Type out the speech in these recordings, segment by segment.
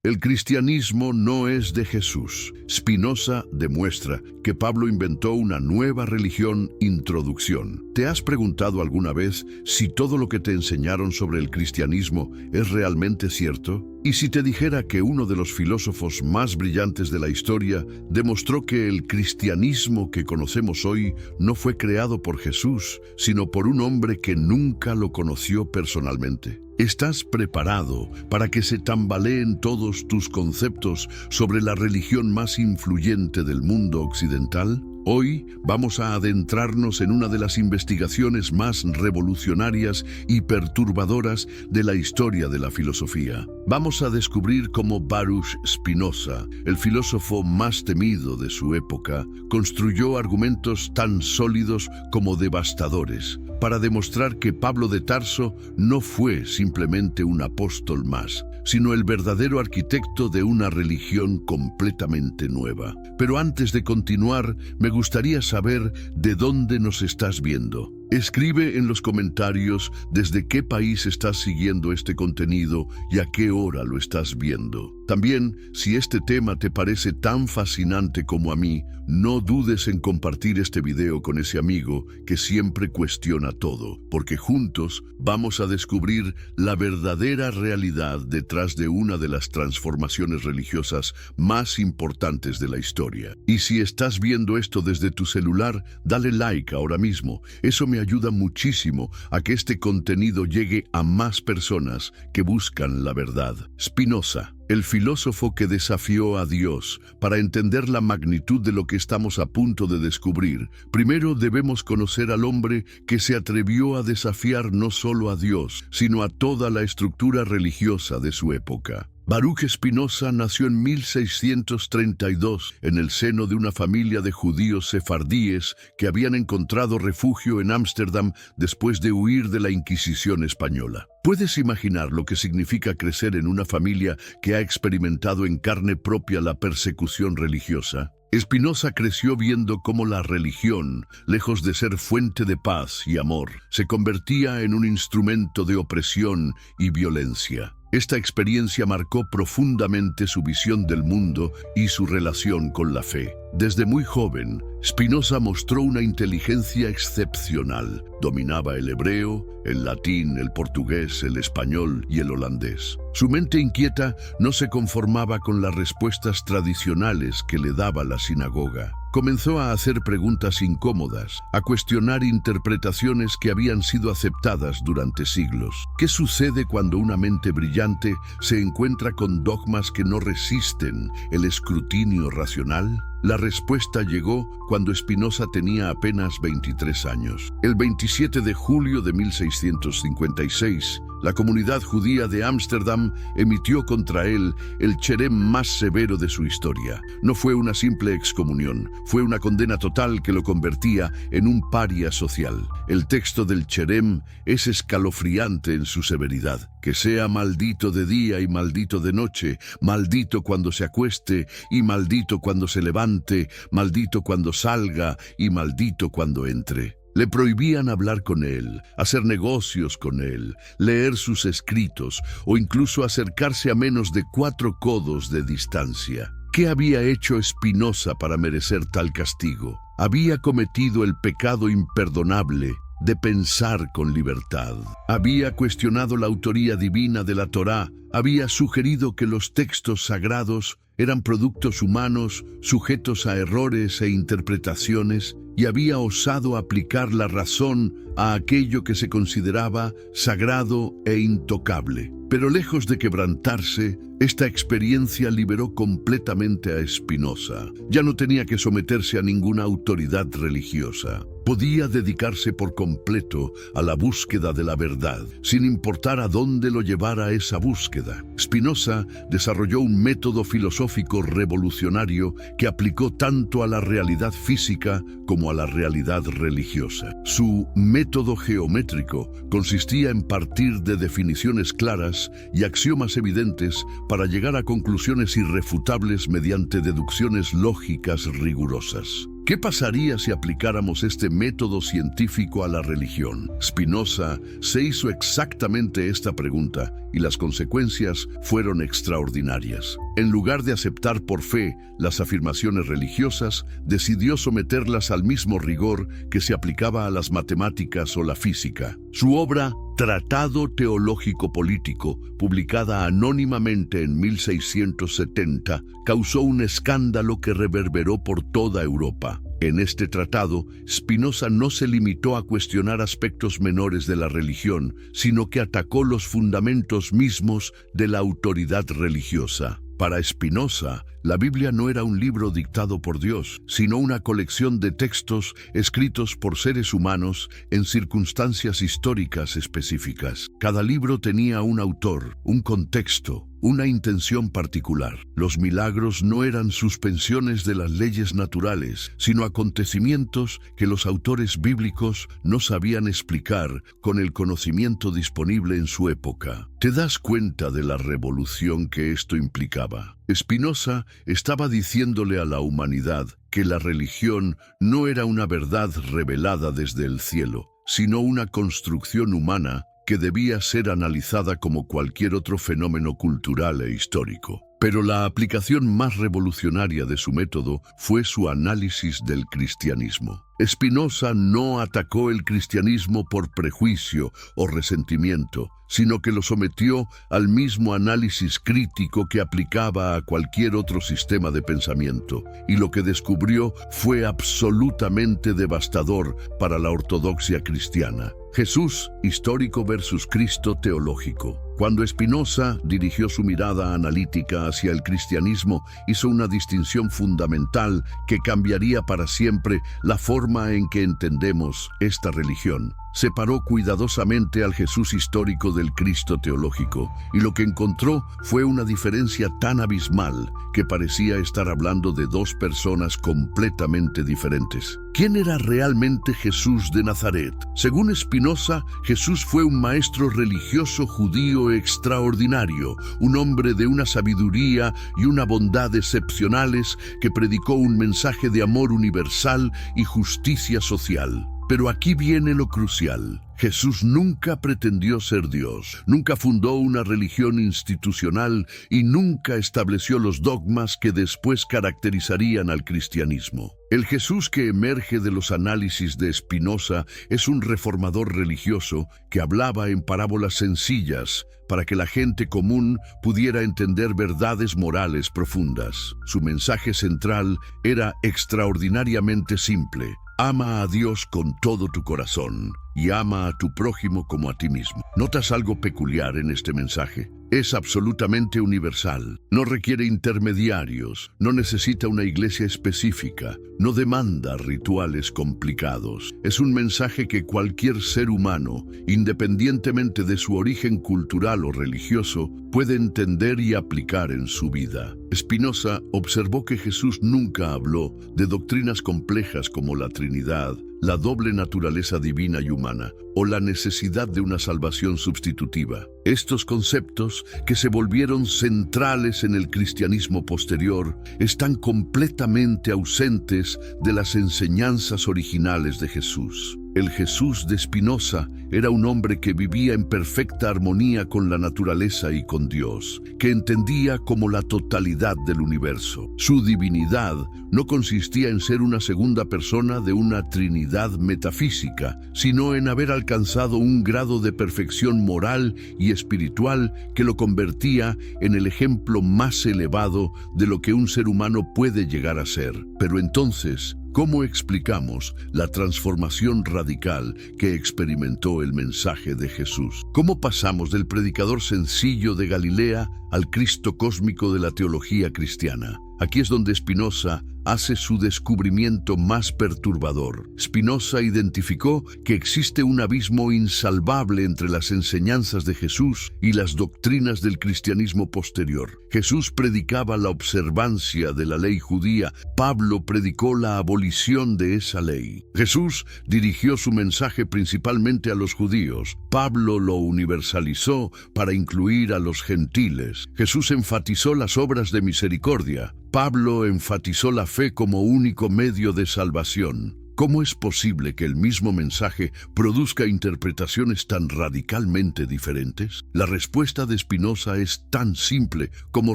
El cristianismo no es de Jesús. Spinoza demuestra que Pablo inventó una nueva religión, introducción. ¿Te has preguntado alguna vez si todo lo que te enseñaron sobre el cristianismo es realmente cierto? ¿Y si te dijera que uno de los filósofos más brillantes de la historia demostró que el cristianismo que conocemos hoy no fue creado por Jesús, sino por un hombre que nunca lo conoció personalmente? ¿Estás preparado para que se tambaleen todos tus conceptos sobre la religión más influyente del mundo occidental? Hoy vamos a adentrarnos en una de las investigaciones más revolucionarias y perturbadoras de la historia de la filosofía. Vamos a descubrir cómo Baruch Spinoza, el filósofo más temido de su época, construyó argumentos tan sólidos como devastadores para demostrar que Pablo de Tarso no fue simplemente un apóstol más, sino el verdadero arquitecto de una religión completamente nueva. Pero antes de continuar, me gustaría saber de dónde nos estás viendo. Escribe en los comentarios desde qué país estás siguiendo este contenido y a qué hora lo estás viendo. También, si este tema te parece tan fascinante como a mí, no dudes en compartir este video con ese amigo que siempre cuestiona todo, porque juntos vamos a descubrir la verdadera realidad detrás de una de las transformaciones religiosas más importantes de la historia. Y si estás viendo esto desde tu celular, dale like ahora mismo. Eso me ayuda muchísimo a que este contenido llegue a más personas que buscan la verdad. Spinoza, el filósofo que desafió a Dios para entender la magnitud de lo que estamos a punto de descubrir. Primero debemos conocer al hombre que se atrevió a desafiar no solo a Dios, sino a toda la estructura religiosa de su época. Baruch Spinoza nació en 1632 en el seno de una familia de judíos sefardíes que habían encontrado refugio en Ámsterdam después de huir de la Inquisición española. ¿Puedes imaginar lo que significa crecer en una familia que ha experimentado en carne propia la persecución religiosa? Spinoza creció viendo cómo la religión, lejos de ser fuente de paz y amor, se convertía en un instrumento de opresión y violencia. Esta experiencia marcó profundamente su visión del mundo y su relación con la fe. Desde muy joven, Spinoza mostró una inteligencia excepcional. Dominaba el hebreo, el latín, el portugués, el español y el holandés. Su mente inquieta no se conformaba con las respuestas tradicionales que le daba la sinagoga. Comenzó a hacer preguntas incómodas, a cuestionar interpretaciones que habían sido aceptadas durante siglos. ¿Qué sucede cuando una mente brillante se encuentra con dogmas que no resisten el escrutinio racional? La respuesta llegó cuando Spinoza tenía apenas 23 años. El 27 de julio de 1656, la comunidad judía de Ámsterdam emitió contra él el cherem más severo de su historia. No fue una simple excomunión, fue una condena total que lo convertía en un paria social. El texto del cherem es escalofriante en su severidad. Que sea maldito de día y maldito de noche, maldito cuando se acueste y maldito cuando se levante, maldito cuando salga y maldito cuando entre. Le prohibían hablar con él, hacer negocios con él, leer sus escritos o incluso acercarse a menos de 4 codos de distancia. ¿Qué había hecho Spinoza para merecer tal castigo? Había cometido el pecado imperdonable de pensar con libertad. Había cuestionado la autoría divina de la Torá, había sugerido que los textos sagrados eran productos humanos sujetos a errores e interpretaciones y había osado aplicar la razón a aquello que se consideraba sagrado e intocable. Pero lejos de quebrantarse, esta experiencia liberó completamente a Spinoza. Ya no tenía que someterse a ninguna autoridad religiosa. Podía dedicarse por completo a la búsqueda de la verdad, sin importar a dónde lo llevara esa búsqueda. Spinoza desarrolló un método filosófico revolucionario que aplicó tanto a la realidad física como a la realidad religiosa. Su método geométrico consistía en partir de definiciones claras y axiomas evidentes para llegar a conclusiones irrefutables mediante deducciones lógicas rigurosas. ¿Qué pasaría si aplicáramos este método científico a la religión? Spinoza se hizo exactamente esta pregunta y las consecuencias fueron extraordinarias. En lugar de aceptar por fe las afirmaciones religiosas, decidió someterlas al mismo rigor que se aplicaba a las matemáticas o la física. Su obra, Tratado Teológico Político, publicada anónimamente en 1670, causó un escándalo que reverberó por toda Europa. En este tratado, Spinoza no se limitó a cuestionar aspectos menores de la religión, sino que atacó los fundamentos mismos de la autoridad religiosa. Para Spinoza, la Biblia no era un libro dictado por Dios, sino una colección de textos escritos por seres humanos en circunstancias históricas específicas. Cada libro tenía un autor, un contexto, una intención particular. Los milagros no eran suspensiones de las leyes naturales, sino acontecimientos que los autores bíblicos no sabían explicar con el conocimiento disponible en su época. ¿Te das cuenta de la revolución que esto implicaba? Spinoza estaba diciéndole a la humanidad que la religión no era una verdad revelada desde el cielo, sino una construcción humana que debía ser analizada como cualquier otro fenómeno cultural e histórico. Pero la aplicación más revolucionaria de su método fue su análisis del cristianismo. Spinoza no atacó el cristianismo por prejuicio o resentimiento, sino que lo sometió al mismo análisis crítico que aplicaba a cualquier otro sistema de pensamiento, y lo que descubrió fue absolutamente devastador para la ortodoxia cristiana. Jesús histórico versus Cristo teológico. Cuando Spinoza dirigió su mirada analítica hacia el cristianismo, hizo una distinción fundamental que cambiaría para siempre la forma en que entendemos esta religión. Separó cuidadosamente al Jesús histórico del Cristo teológico, y lo que encontró fue una diferencia tan abismal que parecía estar hablando de dos personas completamente diferentes. ¿Quién era realmente Jesús de Nazaret? Según Spinoza, Jesús fue un maestro religioso judío extraordinario, un hombre de una sabiduría y una bondad excepcionales que predicó un mensaje de amor universal y justicia social. Pero aquí viene lo crucial. Jesús nunca pretendió ser Dios, nunca fundó una religión institucional y nunca estableció los dogmas que después caracterizarían al cristianismo. El Jesús que emerge de los análisis de Spinoza es un reformador religioso que hablaba en parábolas sencillas para que la gente común pudiera entender verdades morales profundas. Su mensaje central era extraordinariamente simple. Ama a Dios con todo tu corazón y ama a tu prójimo como a ti mismo. ¿Notas algo peculiar en este mensaje? Es absolutamente universal, no requiere intermediarios, no necesita una iglesia específica, no demanda rituales complicados. Es un mensaje que cualquier ser humano, independientemente de su origen cultural o religioso, puede entender y aplicar en su vida. Spinoza observó que Jesús nunca habló de doctrinas complejas como la Trinidad, la doble naturaleza divina y humana, o la necesidad de una salvación sustitutiva. Estos conceptos, que se volvieron centrales en el cristianismo posterior, están completamente ausentes de las enseñanzas originales de Jesús. El Jesús de Spinoza era un hombre que vivía en perfecta armonía con la naturaleza y con Dios, que entendía como la totalidad del universo. Su divinidad no consistía en ser una segunda persona de una trinidad metafísica, sino en haber alcanzado un grado de perfección moral y espiritual que lo convertía en el ejemplo más elevado de lo que un ser humano puede llegar a ser. Pero entonces, ¿cómo explicamos la transformación radical que experimentó el mensaje de Jesús? ¿Cómo pasamos del predicador sencillo de Galilea al Cristo cósmico de la teología cristiana? Aquí es donde Spinoza hace su descubrimiento más perturbador. Spinoza identificó que existe un abismo insalvable entre las enseñanzas de Jesús y las doctrinas del cristianismo posterior. Jesús predicaba la observancia de la ley judía. Pablo predicó la abolición de esa ley. Jesús dirigió su mensaje principalmente a los judíos. Pablo lo universalizó para incluir a los gentiles. Jesús enfatizó las obras de misericordia. Pablo enfatizó la fe como único medio de salvación. ¿Cómo es posible que el mismo mensaje produzca interpretaciones tan radicalmente diferentes? La respuesta de Spinoza es tan simple como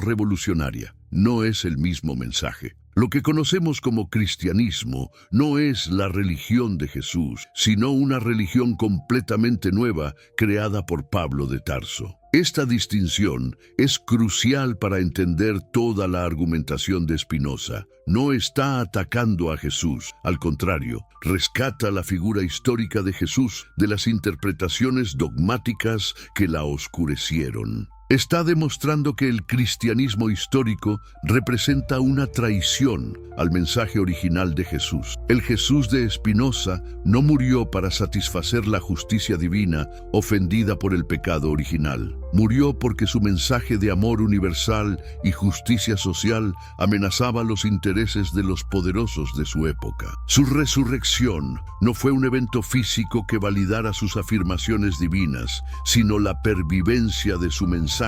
revolucionaria. No es el mismo mensaje. Lo que conocemos como cristianismo no es la religión de Jesús, sino una religión completamente nueva creada por Pablo de Tarso. Esta distinción es crucial para entender toda la argumentación de Spinoza. No está atacando a Jesús, al contrario, rescata la figura histórica de Jesús de las interpretaciones dogmáticas que la oscurecieron. Está demostrando que el cristianismo histórico representa una traición al mensaje original de Jesús. El Jesús de Spinoza no murió para satisfacer la justicia divina ofendida por el pecado original. Murió porque su mensaje de amor universal y justicia social amenazaba los intereses de los poderosos de su época. Su resurrección no fue un evento físico que validara sus afirmaciones divinas, sino la pervivencia de su mensaje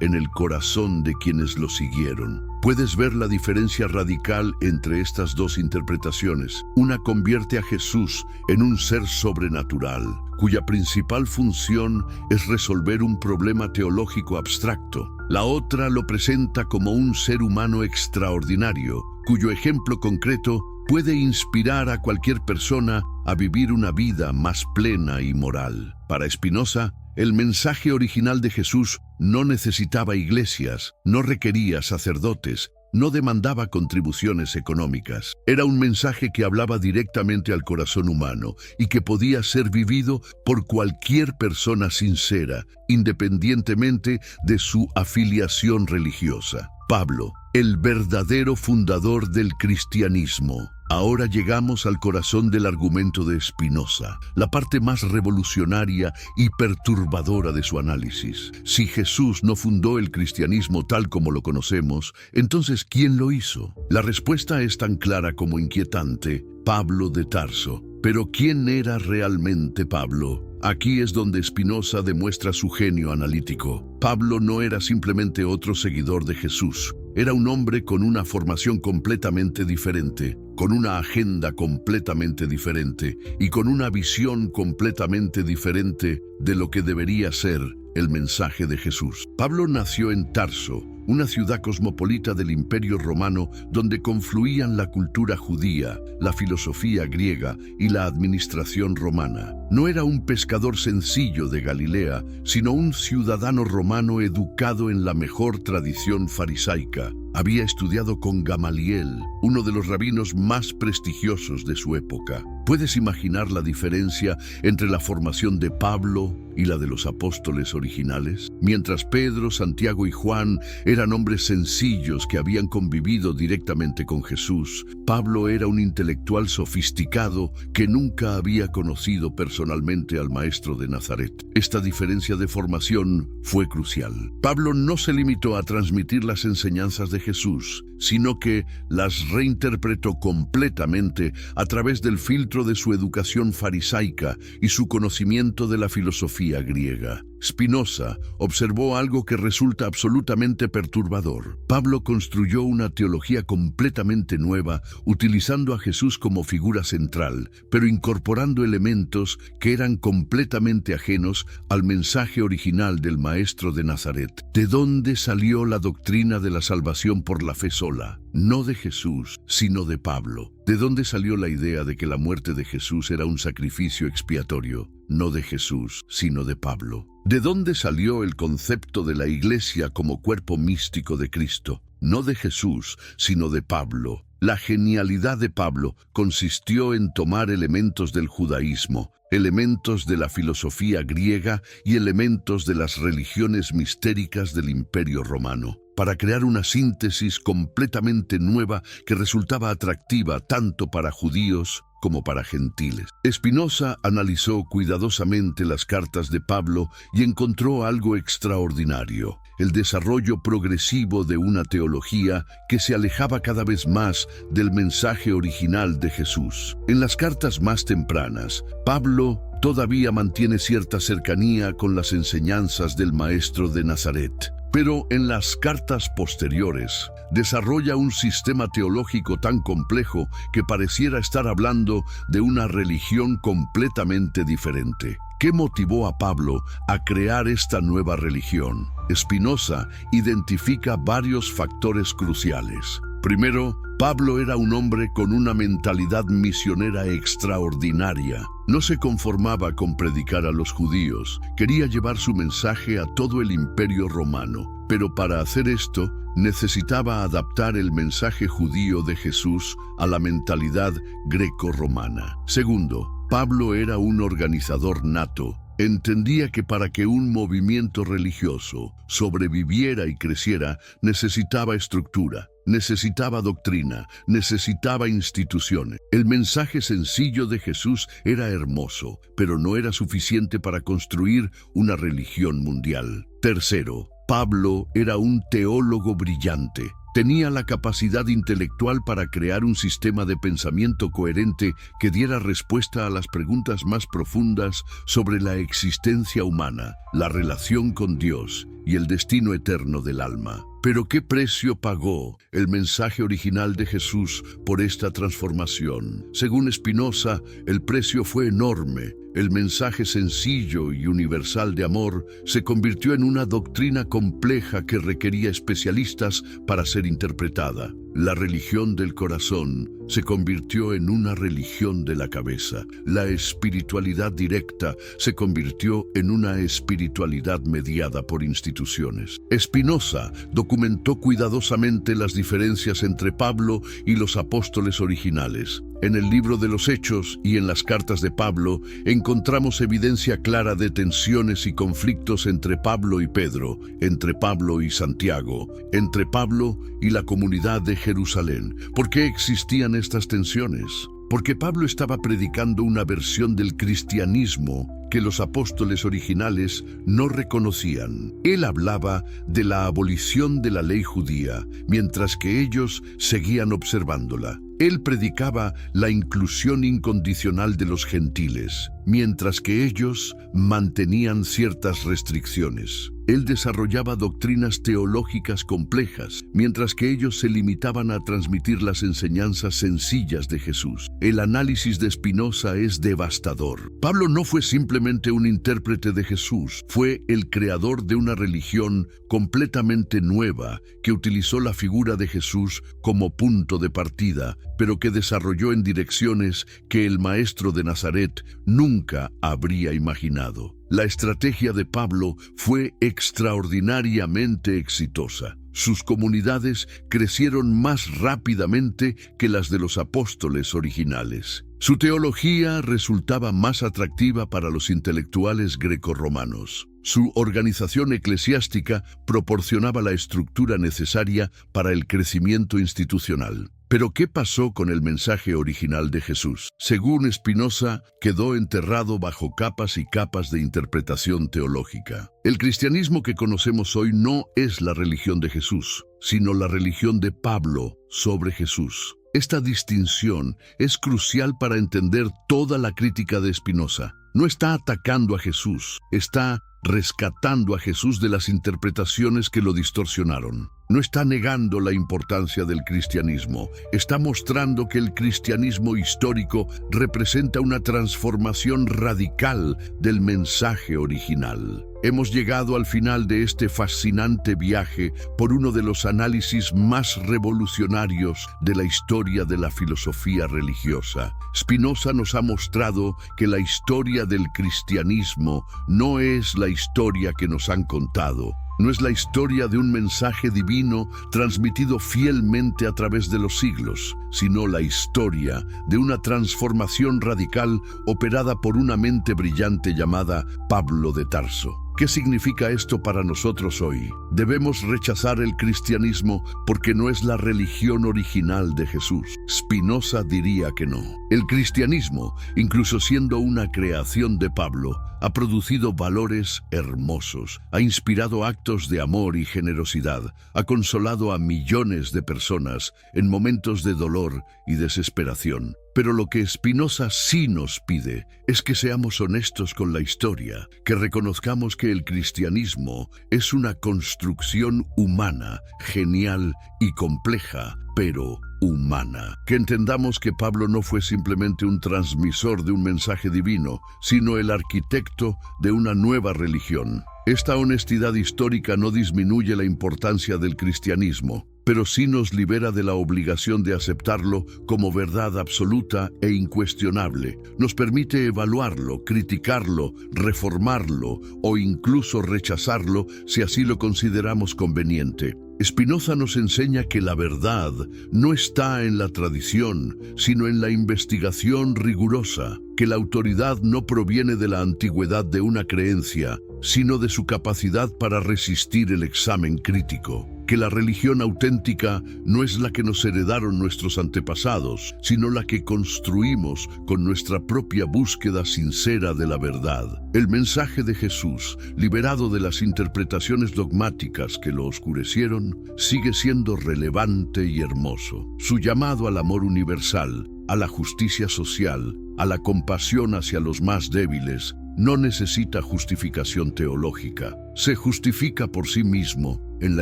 en el corazón de quienes lo siguieron. Puedes ver la diferencia radical entre estas dos interpretaciones. Una convierte a Jesús en un ser sobrenatural, cuya principal función es resolver un problema teológico abstracto. La otra lo presenta como un ser humano extraordinario, cuyo ejemplo concreto puede inspirar a cualquier persona a vivir una vida más plena y moral. Para Spinoza, el mensaje original de Jesús no necesitaba iglesias, no requería sacerdotes, no demandaba contribuciones económicas. Era un mensaje que hablaba directamente al corazón humano y que podía ser vivido por cualquier persona sincera, independientemente de su afiliación religiosa. Pablo, el verdadero fundador del cristianismo. Ahora llegamos al corazón del argumento de Spinoza, la parte más revolucionaria y perturbadora de su análisis. Si Jesús no fundó el cristianismo tal como lo conocemos, entonces ¿quién lo hizo? La respuesta es tan clara como inquietante: Pablo de Tarso. Pero ¿quién era realmente Pablo? Aquí es donde Spinoza demuestra su genio analítico. Pablo no era simplemente otro seguidor de Jesús. Era un hombre con una formación completamente diferente, con una agenda completamente diferente y con una visión completamente diferente de lo que debería ser el mensaje de Jesús. Pablo nació en Tarso, una ciudad cosmopolita del Imperio Romano donde confluían la cultura judía, la filosofía griega y la administración romana. No era un pescador sencillo de Galilea, sino un ciudadano romano educado en la mejor tradición farisaica. Había estudiado con Gamaliel, uno de los rabinos más prestigiosos de su época. ¿Puedes imaginar la diferencia entre la formación de Pablo y la de los apóstoles originales? Mientras Pedro, Santiago y Juan eran hombres sencillos que habían convivido directamente con Jesús, Pablo era un intelectual sofisticado que nunca había conocido personalmente al maestro de Nazaret. Esta diferencia de formación fue crucial. Pablo no se limitó a transmitir las enseñanzas de Jesús, sino que las reinterpretó completamente a través del filtro de su educación farisaica y su conocimiento de la filosofía griega. Spinoza observó algo que resulta absolutamente perturbador. Pablo construyó una teología completamente nueva, utilizando a Jesús como figura central, pero incorporando elementos que eran completamente ajenos al mensaje original del maestro de Nazaret. ¿De dónde salió la doctrina de la salvación por la fe sola? No de Jesús, sino de Pablo. ¿De dónde salió la idea de que la muerte de Jesús era un sacrificio expiatorio? No de Jesús, sino de Pablo. ¿De dónde salió el concepto de la Iglesia como cuerpo místico de Cristo? No de Jesús, sino de Pablo. La genialidad de Pablo consistió en tomar elementos del judaísmo, elementos de la filosofía griega y elementos de las religiones mistéricas del Imperio Romano, para crear una síntesis completamente nueva que resultaba atractiva tanto para judíos como para gentiles. Spinoza analizó cuidadosamente las cartas de Pablo y encontró algo extraordinario: el desarrollo progresivo de una teología que se alejaba cada vez más del mensaje original de Jesús. En las cartas más tempranas, Pablo todavía mantiene cierta cercanía con las enseñanzas del maestro de Nazaret. Pero en las cartas posteriores desarrolla un sistema teológico tan complejo que pareciera estar hablando de una religión completamente diferente. ¿Qué motivó a Pablo a crear esta nueva religión? Spinoza identifica varios factores cruciales. Primero, Pablo era un hombre con una mentalidad misionera extraordinaria. No se conformaba con predicar a los judíos, quería llevar su mensaje a todo el Imperio Romano. Pero para hacer esto, necesitaba adaptar el mensaje judío de Jesús a la mentalidad greco-romana. Segundo, Pablo era un organizador nato. Entendía que para que un movimiento religioso sobreviviera y creciera, necesitaba estructura, necesitaba doctrina, necesitaba instituciones. El mensaje sencillo de Jesús era hermoso, pero no era suficiente para construir una religión mundial. Tercero, Pablo era un teólogo brillante. Tenía la capacidad intelectual para crear un sistema de pensamiento coherente que diera respuesta a las preguntas más profundas sobre la existencia humana, la relación con Dios y el destino eterno del alma. Pero ¿qué precio pagó el mensaje original de Jesús por esta transformación? Según Spinoza, el precio fue enorme. El mensaje sencillo y universal de amor se convirtió en una doctrina compleja que requería especialistas para ser interpretada. La religión del corazón se convirtió en una religión de la cabeza. La espiritualidad directa se convirtió en una espiritualidad mediada por instituciones. Spinoza documentó cuidadosamente las diferencias entre Pablo y los apóstoles originales. En el libro de los Hechos y en las cartas de Pablo encontramos evidencia clara de tensiones y conflictos entre Pablo y Pedro, entre Pablo y Santiago, entre Pablo y la comunidad de Jerusalén. ¿Por qué existían estas tensiones? Porque Pablo estaba predicando una versión del cristianismo que los apóstoles originales no reconocían. Él hablaba de la abolición de la ley judía, mientras que ellos seguían observándola. Él predicaba la inclusión incondicional de los gentiles, mientras que ellos mantenían ciertas restricciones. Él desarrollaba doctrinas teológicas complejas, mientras que ellos se limitaban a transmitir las enseñanzas sencillas de Jesús. El análisis de Spinoza es devastador. Pablo no fue simplemente un intérprete de Jesús, fue el creador de una religión completamente nueva que utilizó la figura de Jesús como punto de partida, pero que desarrolló en direcciones que el maestro de Nazaret nunca habría imaginado. La estrategia de Pablo fue extraordinariamente exitosa. Sus comunidades crecieron más rápidamente que las de los apóstoles originales. Su teología resultaba más atractiva para los intelectuales grecorromanos. Su organización eclesiástica proporcionaba la estructura necesaria para el crecimiento institucional. Pero ¿qué pasó con el mensaje original de Jesús? Según Spinoza, quedó enterrado bajo capas y capas de interpretación teológica. El cristianismo que conocemos hoy no es la religión de Jesús, sino la religión de Pablo sobre Jesús. Esta distinción es crucial para entender toda la crítica de Spinoza. No está atacando a Jesús, está rescatando a Jesús de las interpretaciones que lo distorsionaron. No está negando la importancia del cristianismo, está mostrando que el cristianismo histórico representa una transformación radical del mensaje original. Hemos llegado al final de este fascinante viaje por uno de los análisis más revolucionarios de la historia de la filosofía religiosa. Spinoza nos ha mostrado que la historia del cristianismo no es la historia que nos han contado. No es la historia de un mensaje divino transmitido fielmente a través de los siglos, sino la historia de una transformación radical operada por una mente brillante llamada Pablo de Tarso. ¿Qué significa esto para nosotros hoy? Debemos rechazar el cristianismo porque no es la religión original de Jesús. Spinoza diría que no. El cristianismo, incluso siendo una creación de Pablo, ha producido valores hermosos, ha inspirado actos de amor y generosidad, ha consolado a millones de personas en momentos de dolor y desesperación. Pero lo que Spinoza sí nos pide es que seamos honestos con la historia, que reconozcamos que el cristianismo es una construcción humana, genial y compleja, pero humana. Que entendamos que Pablo no fue simplemente un transmisor de un mensaje divino, sino el arquitecto de una nueva religión. Esta honestidad histórica no disminuye la importancia del cristianismo, pero sí nos libera de la obligación de aceptarlo como verdad absoluta e incuestionable. Nos permite evaluarlo, criticarlo, reformarlo o incluso rechazarlo si así lo consideramos conveniente. Spinoza nos enseña que la verdad no está en la tradición, sino en la investigación rigurosa, que la autoridad no proviene de la antigüedad de una creencia, sino de su capacidad para resistir el examen crítico. Que la religión auténtica no es la que nos heredaron nuestros antepasados, sino la que construimos con nuestra propia búsqueda sincera de la verdad. El mensaje de Jesús, liberado de las interpretaciones dogmáticas que lo oscurecieron, sigue siendo relevante y hermoso. Su llamado al amor universal, a la justicia social, a la compasión hacia los más débiles, no necesita justificación teológica. Se justifica por sí mismo en la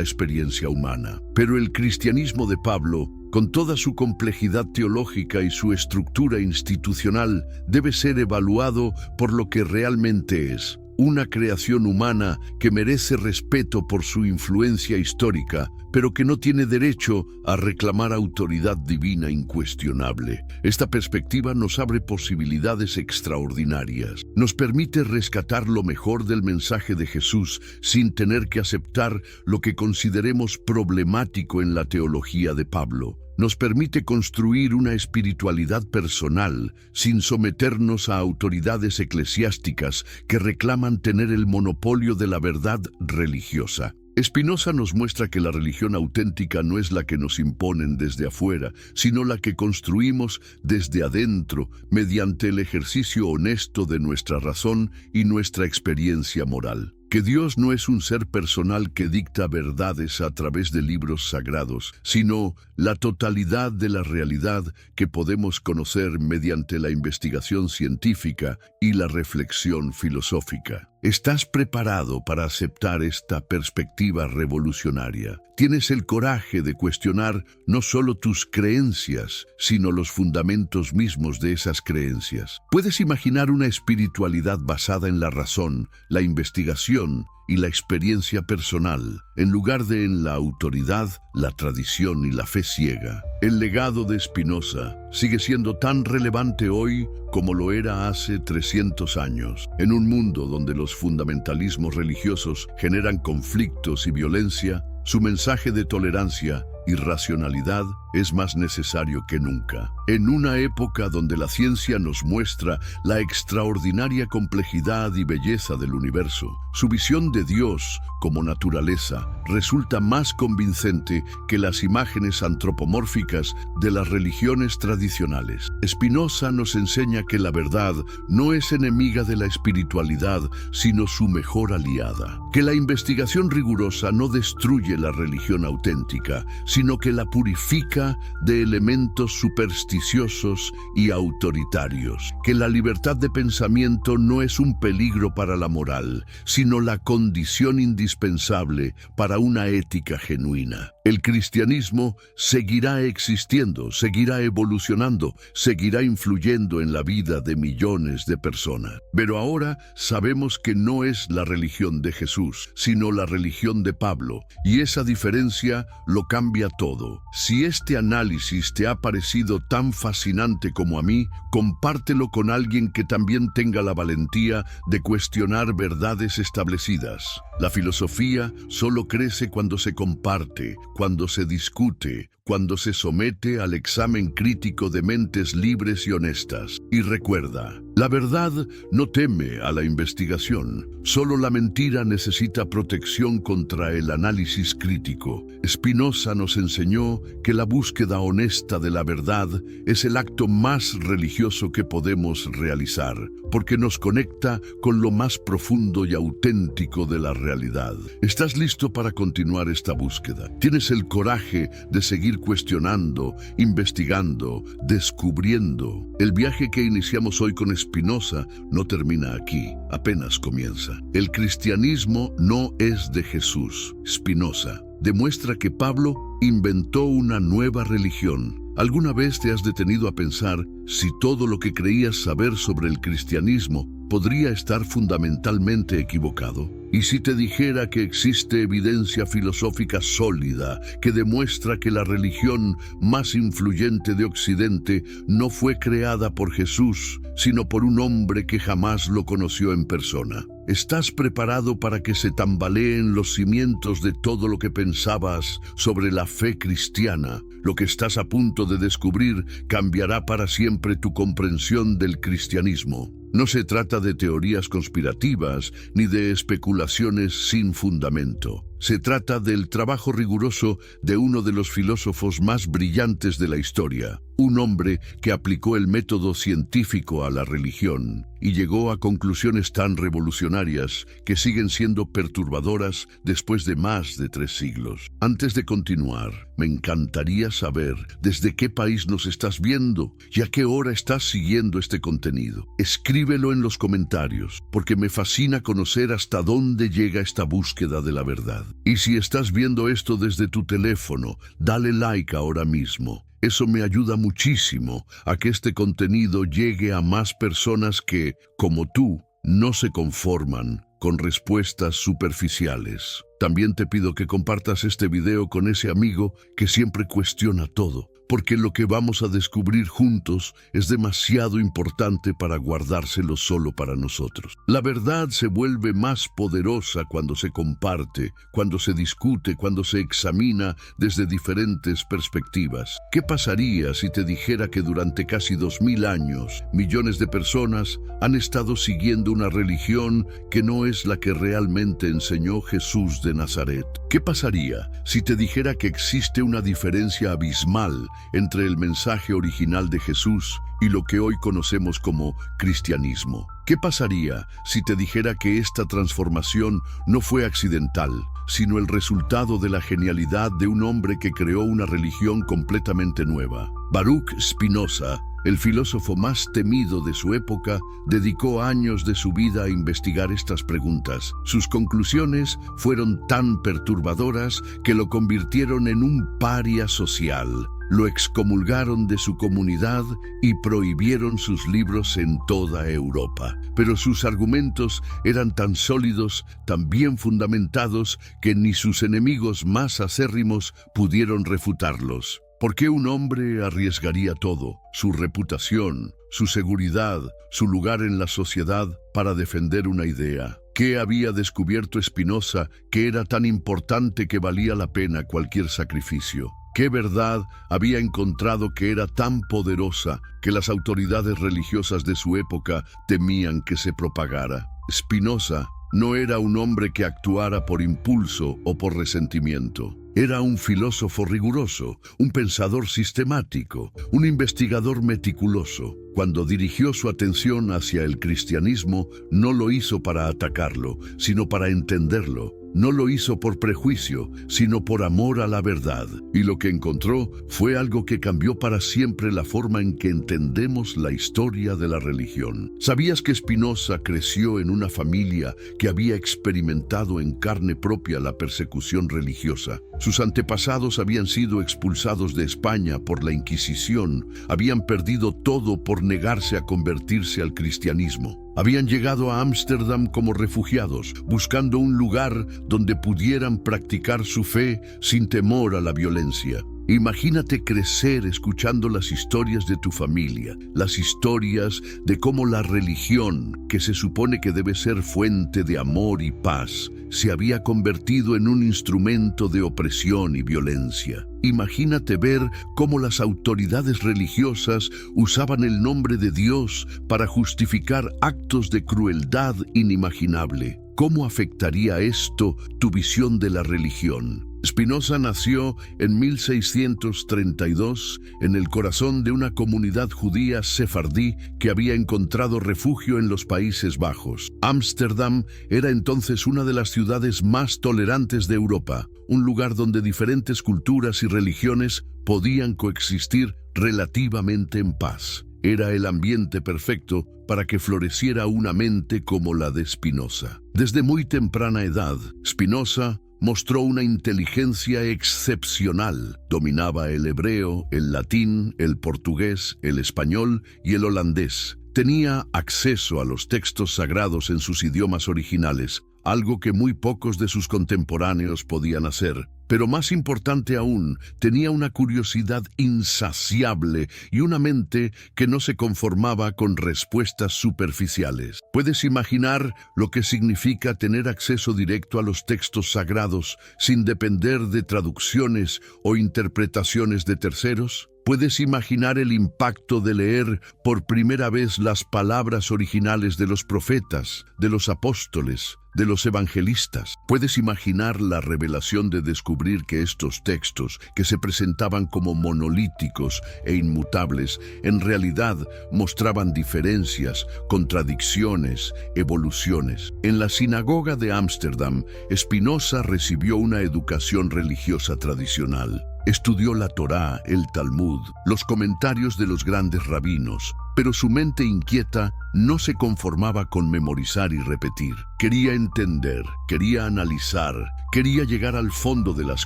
experiencia humana. Pero el cristianismo de Pablo, con toda su complejidad teológica y su estructura institucional, debe ser evaluado por lo que realmente es: una creación humana que merece respeto por su influencia histórica, pero que no tiene derecho a reclamar autoridad divina incuestionable. Esta perspectiva nos abre posibilidades extraordinarias. Nos permite rescatar lo mejor del mensaje de Jesús sin tener que aceptar lo que consideremos problemático en la teología de Pablo. Nos permite construir una espiritualidad personal sin someternos a autoridades eclesiásticas que reclaman tener el monopolio de la verdad religiosa. Spinoza nos muestra que la religión auténtica no es la que nos imponen desde afuera, sino la que construimos desde adentro mediante el ejercicio honesto de nuestra razón y nuestra experiencia moral. Que Dios no es un ser personal que dicta verdades a través de libros sagrados, sino la totalidad de la realidad que podemos conocer mediante la investigación científica y la reflexión filosófica. ¿Estás preparado para aceptar esta perspectiva revolucionaria? ¿Tienes el coraje de cuestionar no solo tus creencias, sino los fundamentos mismos de esas creencias? ¿Puedes imaginar una espiritualidad basada en la razón, la investigación y la experiencia personal, en lugar de en la autoridad, la tradición y la fe ciega? El legado de Spinoza sigue siendo tan relevante hoy como lo era hace 300 años. En un mundo donde los fundamentalismos religiosos generan conflictos y violencia, su mensaje de tolerancia y racionalidad es más necesario que nunca. En una época donde la ciencia nos muestra la extraordinaria complejidad y belleza del universo, su visión de Dios como naturaleza resulta más convincente que las imágenes antropomórficas de las religiones tradicionales. Spinoza nos enseña que la verdad no es enemiga de la espiritualidad, sino su mejor aliada. Que la investigación rigurosa no destruye la religión auténtica, sino que la purifica de elementos supersticiosos y autoritarios. Que la libertad de pensamiento no es un peligro para la moral, sino la condición indispensable para una ética genuina. El cristianismo seguirá existiendo, seguirá evolucionando, seguirá influyendo en la vida de millones de personas. Pero ahora sabemos que no es la religión de Jesús, sino la religión de Pablo, y esa diferencia lo cambia todo. Si este análisis te ha parecido tan fascinante como a mí, compártelo con alguien que también tenga la valentía de cuestionar verdades establecidas. La filosofía solo crece cuando se comparte, cuando se discute, cuando se somete al examen crítico de mentes libres y honestas. Y recuerda, la verdad no teme a la investigación, solo la mentira necesita protección contra el análisis crítico. Spinoza nos enseñó que la búsqueda honesta de la verdad es el acto más religioso que podemos realizar, porque nos conecta con lo más profundo y auténtico de la realidad. ¿Estás listo para continuar esta búsqueda? ¿Tienes el coraje de seguir cuestionando, investigando, descubriendo? El viaje que iniciamos hoy con Spinoza no termina aquí, apenas comienza. El cristianismo no es de Jesús. Spinoza demuestra que Pablo inventó una nueva religión. ¿Alguna vez te has detenido a pensar si todo lo que creías saber sobre el cristianismo podría estar fundamentalmente equivocado? ¿Y si te dijera que existe evidencia filosófica sólida que demuestra que la religión más influyente de Occidente no fue creada por Jesús, sino por un hombre que jamás lo conoció en persona? ¿Estás preparado para que se tambaleen los cimientos de todo lo que pensabas sobre la fe cristiana? Lo que estás a punto de descubrir cambiará para siempre tu comprensión del cristianismo. No se trata de teorías conspirativas ni de especulaciones sin fundamento. Se trata del trabajo riguroso de uno de los filósofos más brillantes de la historia, un hombre que aplicó el método científico a la religión y llegó a conclusiones tan revolucionarias que siguen siendo perturbadoras después de más de 3 siglos. Antes de continuar, me encantaría saber desde qué país nos estás viendo y a qué hora estás siguiendo este contenido. Escríbelo en los comentarios, porque me fascina conocer hasta dónde llega esta búsqueda de la verdad. Y si estás viendo esto desde tu teléfono, dale like ahora mismo. Eso me ayuda muchísimo a que este contenido llegue a más personas que, como tú, no se conforman con respuestas superficiales. También te pido que compartas este video con ese amigo que siempre cuestiona todo, porque lo que vamos a descubrir juntos es demasiado importante para guardárselo solo para nosotros. La verdad se vuelve más poderosa cuando se comparte, cuando se discute, cuando se examina desde diferentes perspectivas. ¿Qué pasaría si te dijera que durante casi 2000 años, millones de personas han estado siguiendo una religión que no es la que realmente enseñó Jesús de Nazaret? ¿Qué pasaría si te dijera que existe una diferencia abismal entre el mensaje original de Jesús y lo que hoy conocemos como cristianismo? ¿Qué pasaría si te dijera que esta transformación no fue accidental, sino el resultado de la genialidad de un hombre que creó una religión completamente nueva? Baruch Spinoza, el filósofo más temido de su época, dedicó años de su vida a investigar estas preguntas. Sus conclusiones fueron tan perturbadoras que lo convirtieron en un paria social. Lo excomulgaron de su comunidad y prohibieron sus libros en toda Europa. Pero sus argumentos eran tan sólidos, tan bien fundamentados, que ni sus enemigos más acérrimos pudieron refutarlos. ¿Por qué un hombre arriesgaría todo, su reputación, su seguridad, su lugar en la sociedad, para defender una idea? ¿Qué había descubierto Spinoza que era tan importante que valía la pena cualquier sacrificio? ¿Qué verdad había encontrado que era tan poderosa que las autoridades religiosas de su época temían que se propagara? Spinoza no era un hombre que actuara por impulso o por resentimiento. Era un filósofo riguroso, un pensador sistemático, un investigador meticuloso. Cuando dirigió su atención hacia el cristianismo, no lo hizo para atacarlo, sino para entenderlo. No lo hizo por prejuicio, sino por amor a la verdad. Y lo que encontró fue algo que cambió para siempre la forma en que entendemos la historia de la religión. ¿Sabías que Spinoza creció en una familia que había experimentado en carne propia la persecución religiosa? Sus antepasados habían sido expulsados de España por la Inquisición, habían perdido todo por negarse a convertirse al cristianismo. Habían llegado a Ámsterdam como refugiados, buscando un lugar donde pudieran practicar su fe sin temor a la violencia. Imagínate crecer escuchando las historias de tu familia, las historias de cómo la religión, que se supone que debe ser fuente de amor y paz, se había convertido en un instrumento de opresión y violencia. Imagínate ver cómo las autoridades religiosas usaban el nombre de Dios para justificar actos de crueldad inimaginable. ¿Cómo afectaría esto tu visión de la religión? Spinoza nació en 1632 en el corazón de una comunidad judía sefardí que había encontrado refugio en los Países Bajos. Ámsterdam era entonces una de las ciudades más tolerantes de Europa, un lugar donde diferentes culturas y religiones podían coexistir relativamente en paz. Era el ambiente perfecto para que floreciera una mente como la de Spinoza. Desde muy temprana edad, Spinoza mostró una inteligencia excepcional. Dominaba el hebreo, el latín, el portugués, el español y el holandés. Tenía acceso a los textos sagrados en sus idiomas originales, algo que muy pocos de sus contemporáneos podían hacer. Pero más importante aún, tenía una curiosidad insaciable y una mente que no se conformaba con respuestas superficiales. ¿Puedes imaginar lo que significa tener acceso directo a los textos sagrados sin depender de traducciones o interpretaciones de terceros? ¿Puedes imaginar el impacto de leer por primera vez las palabras originales de los profetas, de los apóstoles, de los evangelistas? ¿Puedes imaginar la revelación de descubrir que estos textos, que se presentaban como monolíticos e inmutables, en realidad mostraban diferencias, contradicciones, evoluciones? En la sinagoga de Ámsterdam, Spinoza recibió una educación religiosa tradicional. Estudió la Torá, el Talmud, los comentarios de los grandes rabinos, pero su mente inquieta no se conformaba con memorizar y repetir. Quería entender, quería analizar, quería llegar al fondo de las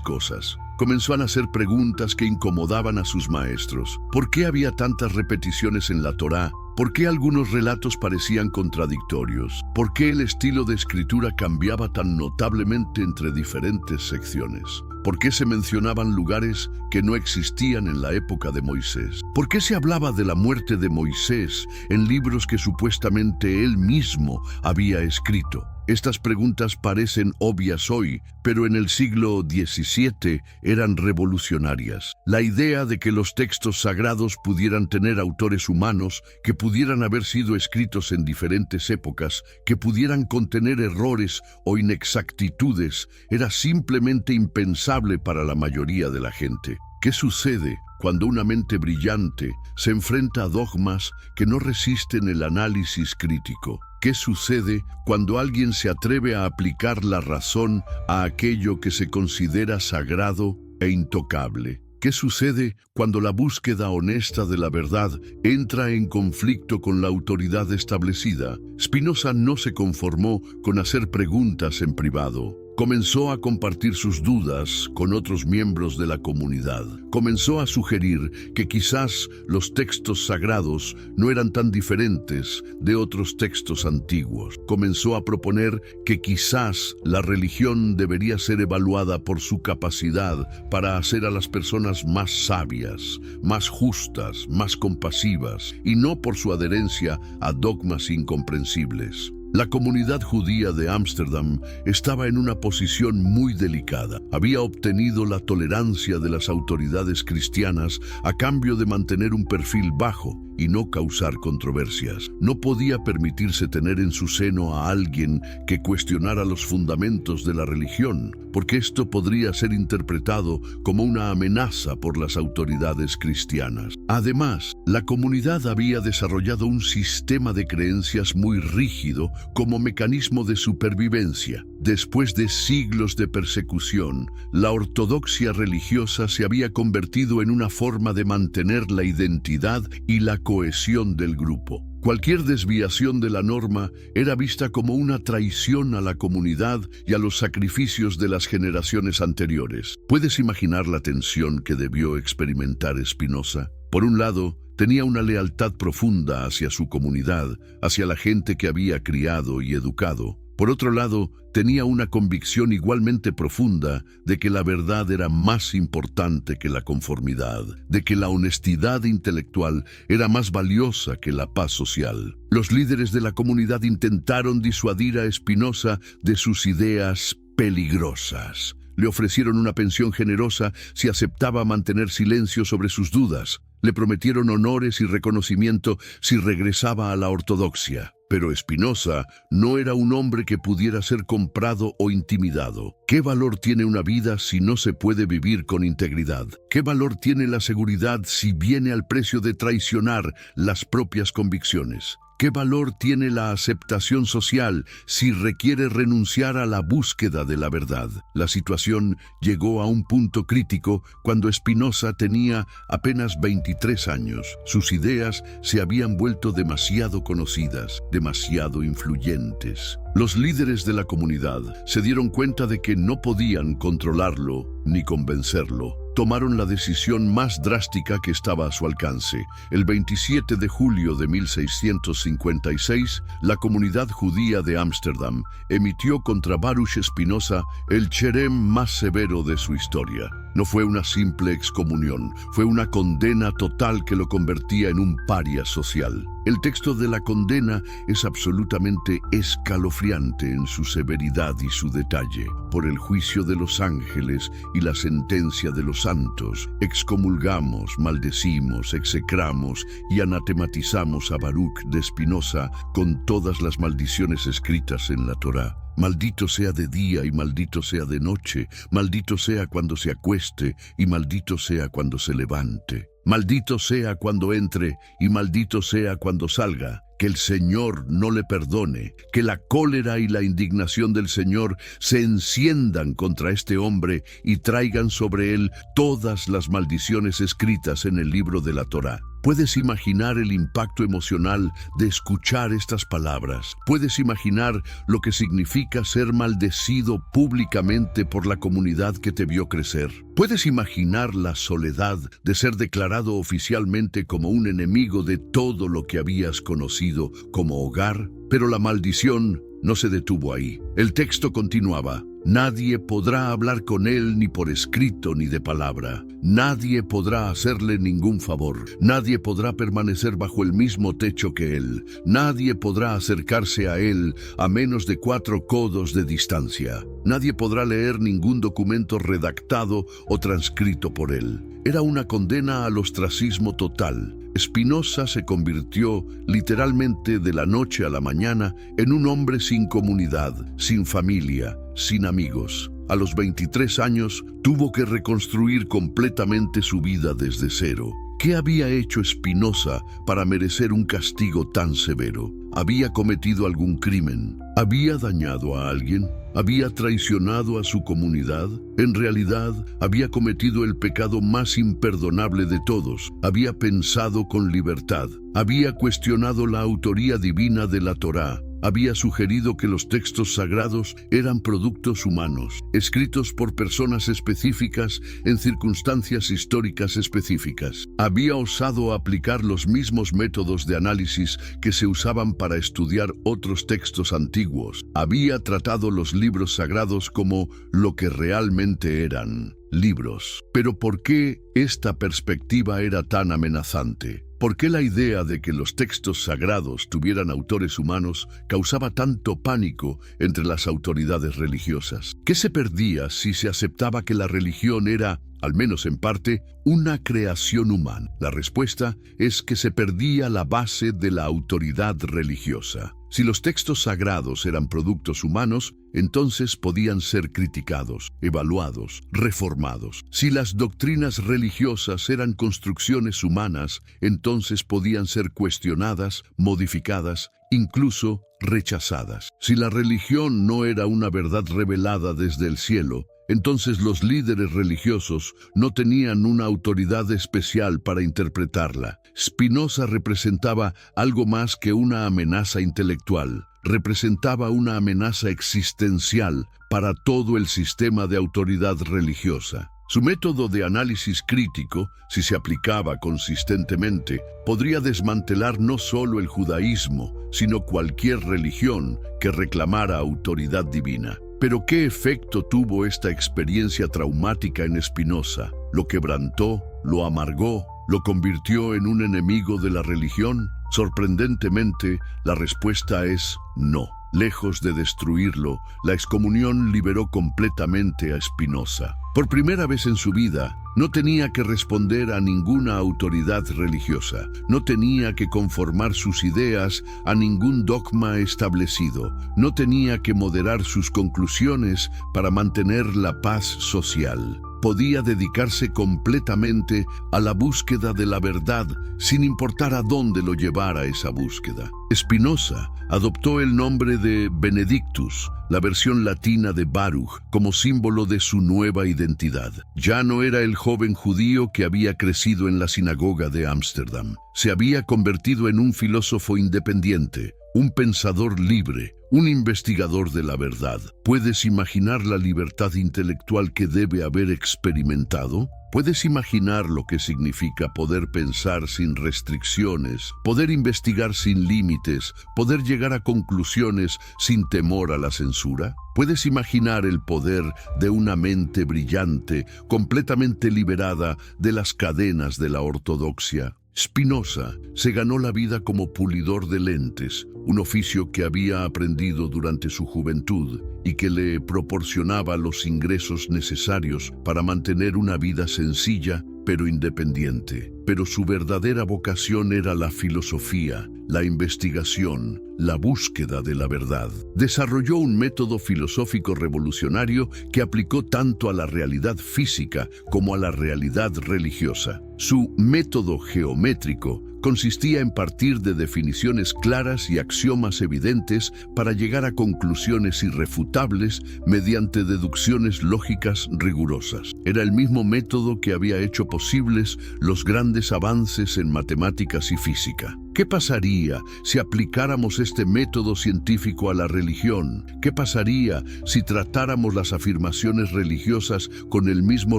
cosas. Comenzó a hacer preguntas que incomodaban a sus maestros. ¿Por qué había tantas repeticiones en la Torá? ¿Por qué algunos relatos parecían contradictorios? ¿Por qué el estilo de escritura cambiaba tan notablemente entre diferentes secciones? ¿Por qué se mencionaban lugares que no existían en la época de Moisés? ¿Por qué se hablaba de la muerte de Moisés en libros que supuestamente él mismo había escrito? Estas preguntas parecen obvias hoy, pero en el siglo XVII eran revolucionarias. La idea de que los textos sagrados pudieran tener autores humanos, que pudieran haber sido escritos en diferentes épocas, que pudieran contener errores o inexactitudes, era simplemente impensable para la mayoría de la gente. ¿Qué sucede cuando una mente brillante se enfrenta a dogmas que no resisten el análisis crítico? ¿Qué sucede cuando alguien se atreve a aplicar la razón a aquello que se considera sagrado e intocable? ¿Qué sucede cuando la búsqueda honesta de la verdad entra en conflicto con la autoridad establecida? Spinoza no se conformó con hacer preguntas en privado. Comenzó a compartir sus dudas con otros miembros de la comunidad. Comenzó a sugerir que quizás los textos sagrados no eran tan diferentes de otros textos antiguos. Comenzó a proponer que quizás la religión debería ser evaluada por su capacidad para hacer a las personas más sabias, más justas, más compasivas, y no por su adherencia a dogmas incomprensibles. La comunidad judía de Ámsterdam estaba en una posición muy delicada. Había obtenido la tolerancia de las autoridades cristianas a cambio de mantener un perfil bajo y no causar controversias. No podía permitirse tener en su seno a alguien que cuestionara los fundamentos de la religión, porque esto podría ser interpretado como una amenaza por las autoridades cristianas. Además, la comunidad había desarrollado un sistema de creencias muy rígido como mecanismo de supervivencia. Después de siglos de persecución, la ortodoxia religiosa se había convertido en una forma de mantener la identidad y la cohesión del grupo. Cualquier desviación de la norma era vista como una traición a la comunidad y a los sacrificios de las generaciones anteriores. ¿Puedes imaginar la tensión que debió experimentar Spinoza? Por un lado, tenía una lealtad profunda hacia su comunidad, hacia la gente que había criado y educado. Por otro lado, tenía una convicción igualmente profunda de que la verdad era más importante que la conformidad, de que la honestidad intelectual era más valiosa que la paz social. Los líderes de la comunidad intentaron disuadir a Spinoza de sus ideas peligrosas. Le ofrecieron una pensión generosa si aceptaba mantener silencio sobre sus dudas. Le prometieron honores y reconocimiento si regresaba a la ortodoxia. Pero Spinoza no era un hombre que pudiera ser comprado o intimidado. ¿Qué valor tiene una vida si no se puede vivir con integridad? ¿Qué valor tiene la seguridad si viene al precio de traicionar las propias convicciones? ¿Qué valor tiene la aceptación social si requiere renunciar a la búsqueda de la verdad? La situación llegó a un punto crítico cuando Spinoza tenía apenas 23 años. Sus ideas se habían vuelto demasiado conocidas, demasiado influyentes. Los líderes de la comunidad se dieron cuenta de que no podían controlarlo ni convencerlo. Tomaron la decisión más drástica que estaba a su alcance. El 27 de julio de 1656, la comunidad judía de Ámsterdam emitió contra Baruch Spinoza el cherem más severo de su historia. No fue una simple excomunión, fue una condena total que lo convertía en un paria social. El texto de la condena es absolutamente escalofriante en su severidad y su detalle. Por el juicio de los ángeles y la sentencia de los santos, excomulgamos, maldecimos, execramos y anatematizamos a Baruch de Spinoza con todas las maldiciones escritas en la Torá. Maldito sea de día y maldito sea de noche, maldito sea cuando se acueste y maldito sea cuando se levante. Maldito sea cuando entre y maldito sea cuando salga. Que el Señor no le perdone, que la cólera y la indignación del Señor se enciendan contra este hombre y traigan sobre él todas las maldiciones escritas en el libro de la Torá. ¿Puedes imaginar el impacto emocional de escuchar estas palabras? ¿Puedes imaginar lo que significa ser maldecido públicamente por la comunidad que te vio crecer? ¿Puedes imaginar la soledad de ser declarado oficialmente como un enemigo de todo lo que habías conocido como hogar? Pero la maldición no se detuvo ahí. El texto continuaba. Nadie podrá hablar con él ni por escrito ni de palabra. Nadie podrá hacerle ningún favor. Nadie podrá permanecer bajo el mismo techo que él. Nadie podrá acercarse a él a menos de 4 codos de distancia. Nadie podrá leer ningún documento redactado o transcrito por él. Era una condena al ostracismo total. Spinoza se convirtió literalmente de la noche a la mañana en un hombre sin comunidad, sin familia, sin amigos. A los 23 años tuvo que reconstruir completamente su vida desde cero. ¿Qué había hecho Spinoza para merecer un castigo tan severo? ¿Había cometido algún crimen? ¿Había dañado a alguien? ¿Había traicionado a su comunidad? En realidad, había cometido el pecado más imperdonable de todos. Había pensado con libertad. Había cuestionado la autoría divina de la Torá. Había sugerido que los textos sagrados eran productos humanos, escritos por personas específicas en circunstancias históricas específicas. Había osado aplicar los mismos métodos de análisis que se usaban para estudiar otros textos antiguos. Había tratado los libros sagrados como lo que realmente eran, libros. Pero ¿por qué esta perspectiva era tan amenazante? ¿Por qué la idea de que los textos sagrados tuvieran autores humanos causaba tanto pánico entre las autoridades religiosas? ¿Qué se perdía si se aceptaba que la religión era, al menos en parte, una creación humana? La respuesta es que se perdía la base de la autoridad religiosa. Si los textos sagrados eran productos humanos, entonces podían ser criticados, evaluados, reformados. Si las doctrinas religiosas eran construcciones humanas, entonces podían ser cuestionadas, modificadas, incluso rechazadas. Si la religión no era una verdad revelada desde el cielo, entonces los líderes religiosos no tenían una autoridad especial para interpretarla. Spinoza representaba algo más que una amenaza intelectual. Representaba una amenaza existencial para todo el sistema de autoridad religiosa. Su método de análisis crítico, si se aplicaba consistentemente, podría desmantelar no solo el judaísmo, sino cualquier religión que reclamara autoridad divina. Pero ¿qué efecto tuvo esta experiencia traumática en Spinoza? ¿Lo quebrantó? ¿Lo amargó? ¿Lo convirtió en un enemigo de la religión? Sorprendentemente, la respuesta es no. Lejos de destruirlo, la excomunión liberó completamente a Spinoza. Por primera vez en su vida, no tenía que responder a ninguna autoridad religiosa, no tenía que conformar sus ideas a ningún dogma establecido, no tenía que moderar sus conclusiones para mantener la paz social. Podía dedicarse completamente a la búsqueda de la verdad, sin importar a dónde lo llevara esa búsqueda. Spinoza adoptó el nombre de Benedictus, la versión latina de Baruch, como símbolo de su nueva identidad. Ya no era el joven judío que había crecido en la sinagoga de Ámsterdam. Se había convertido en un filósofo independiente, un pensador libre, un investigador de la verdad. ¿Puedes imaginar la libertad intelectual que debe haber experimentado? ¿Puedes imaginar lo que significa poder pensar sin restricciones, poder investigar sin límites, poder llegar a conclusiones sin temor a la censura? ¿Puedes imaginar el poder de una mente brillante, completamente liberada de las cadenas de la ortodoxia? Spinoza se ganó la vida como pulidor de lentes, un oficio que había aprendido durante su juventud y que le proporcionaba los ingresos necesarios para mantener una vida sencilla pero independiente. Pero su verdadera vocación era la filosofía, la investigación, la búsqueda de la verdad. Desarrolló un método filosófico revolucionario que aplicó tanto a la realidad física como a la realidad religiosa. Su método geométrico consistía en partir de definiciones claras y axiomas evidentes para llegar a conclusiones irrefutables mediante deducciones lógicas rigurosas. Era el mismo método que había hecho posibles los grandes avances en matemáticas y física. ¿Qué pasaría si aplicáramos este método científico a la religión? ¿Qué pasaría si tratáramos las afirmaciones religiosas con el mismo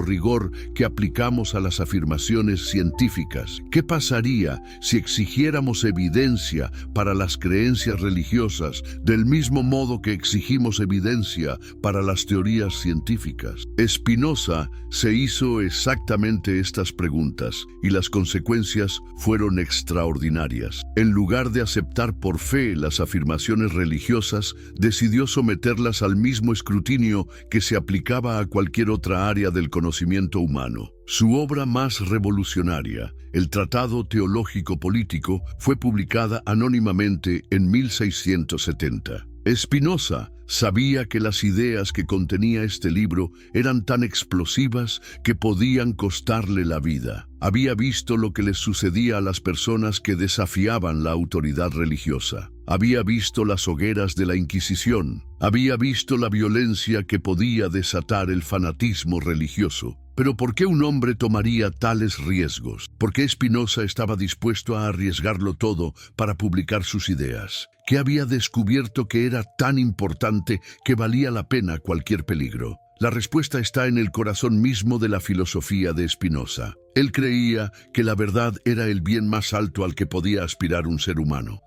rigor que aplicamos a las afirmaciones científicas? ¿Qué pasaría si exigiéramos evidencia para las creencias religiosas del mismo modo que exigimos evidencia para las teorías científicas? Spinoza se hizo exactamente estas preguntas y las consecuencias fueron extraordinarias. En lugar de aceptar por fe las afirmaciones religiosas, decidió someterlas al mismo escrutinio que se aplicaba a cualquier otra área del conocimiento humano. Su obra más revolucionaria, el Tratado Teológico Político, fue publicada anónimamente en 1670. Spinoza sabía que las ideas que contenía este libro eran tan explosivas que podían costarle la vida. Había visto lo que les sucedía a las personas que desafiaban la autoridad religiosa. Había visto las hogueras de la Inquisición. Había visto la violencia que podía desatar el fanatismo religioso. Pero ¿por qué un hombre tomaría tales riesgos? ¿Por qué Spinoza estaba dispuesto a arriesgarlo todo para publicar sus ideas? ¿Qué había descubierto que era tan importante que valía la pena cualquier peligro? La respuesta está en el corazón mismo de la filosofía de Spinoza. Él creía que la verdad era el bien más alto al que podía aspirar un ser humano.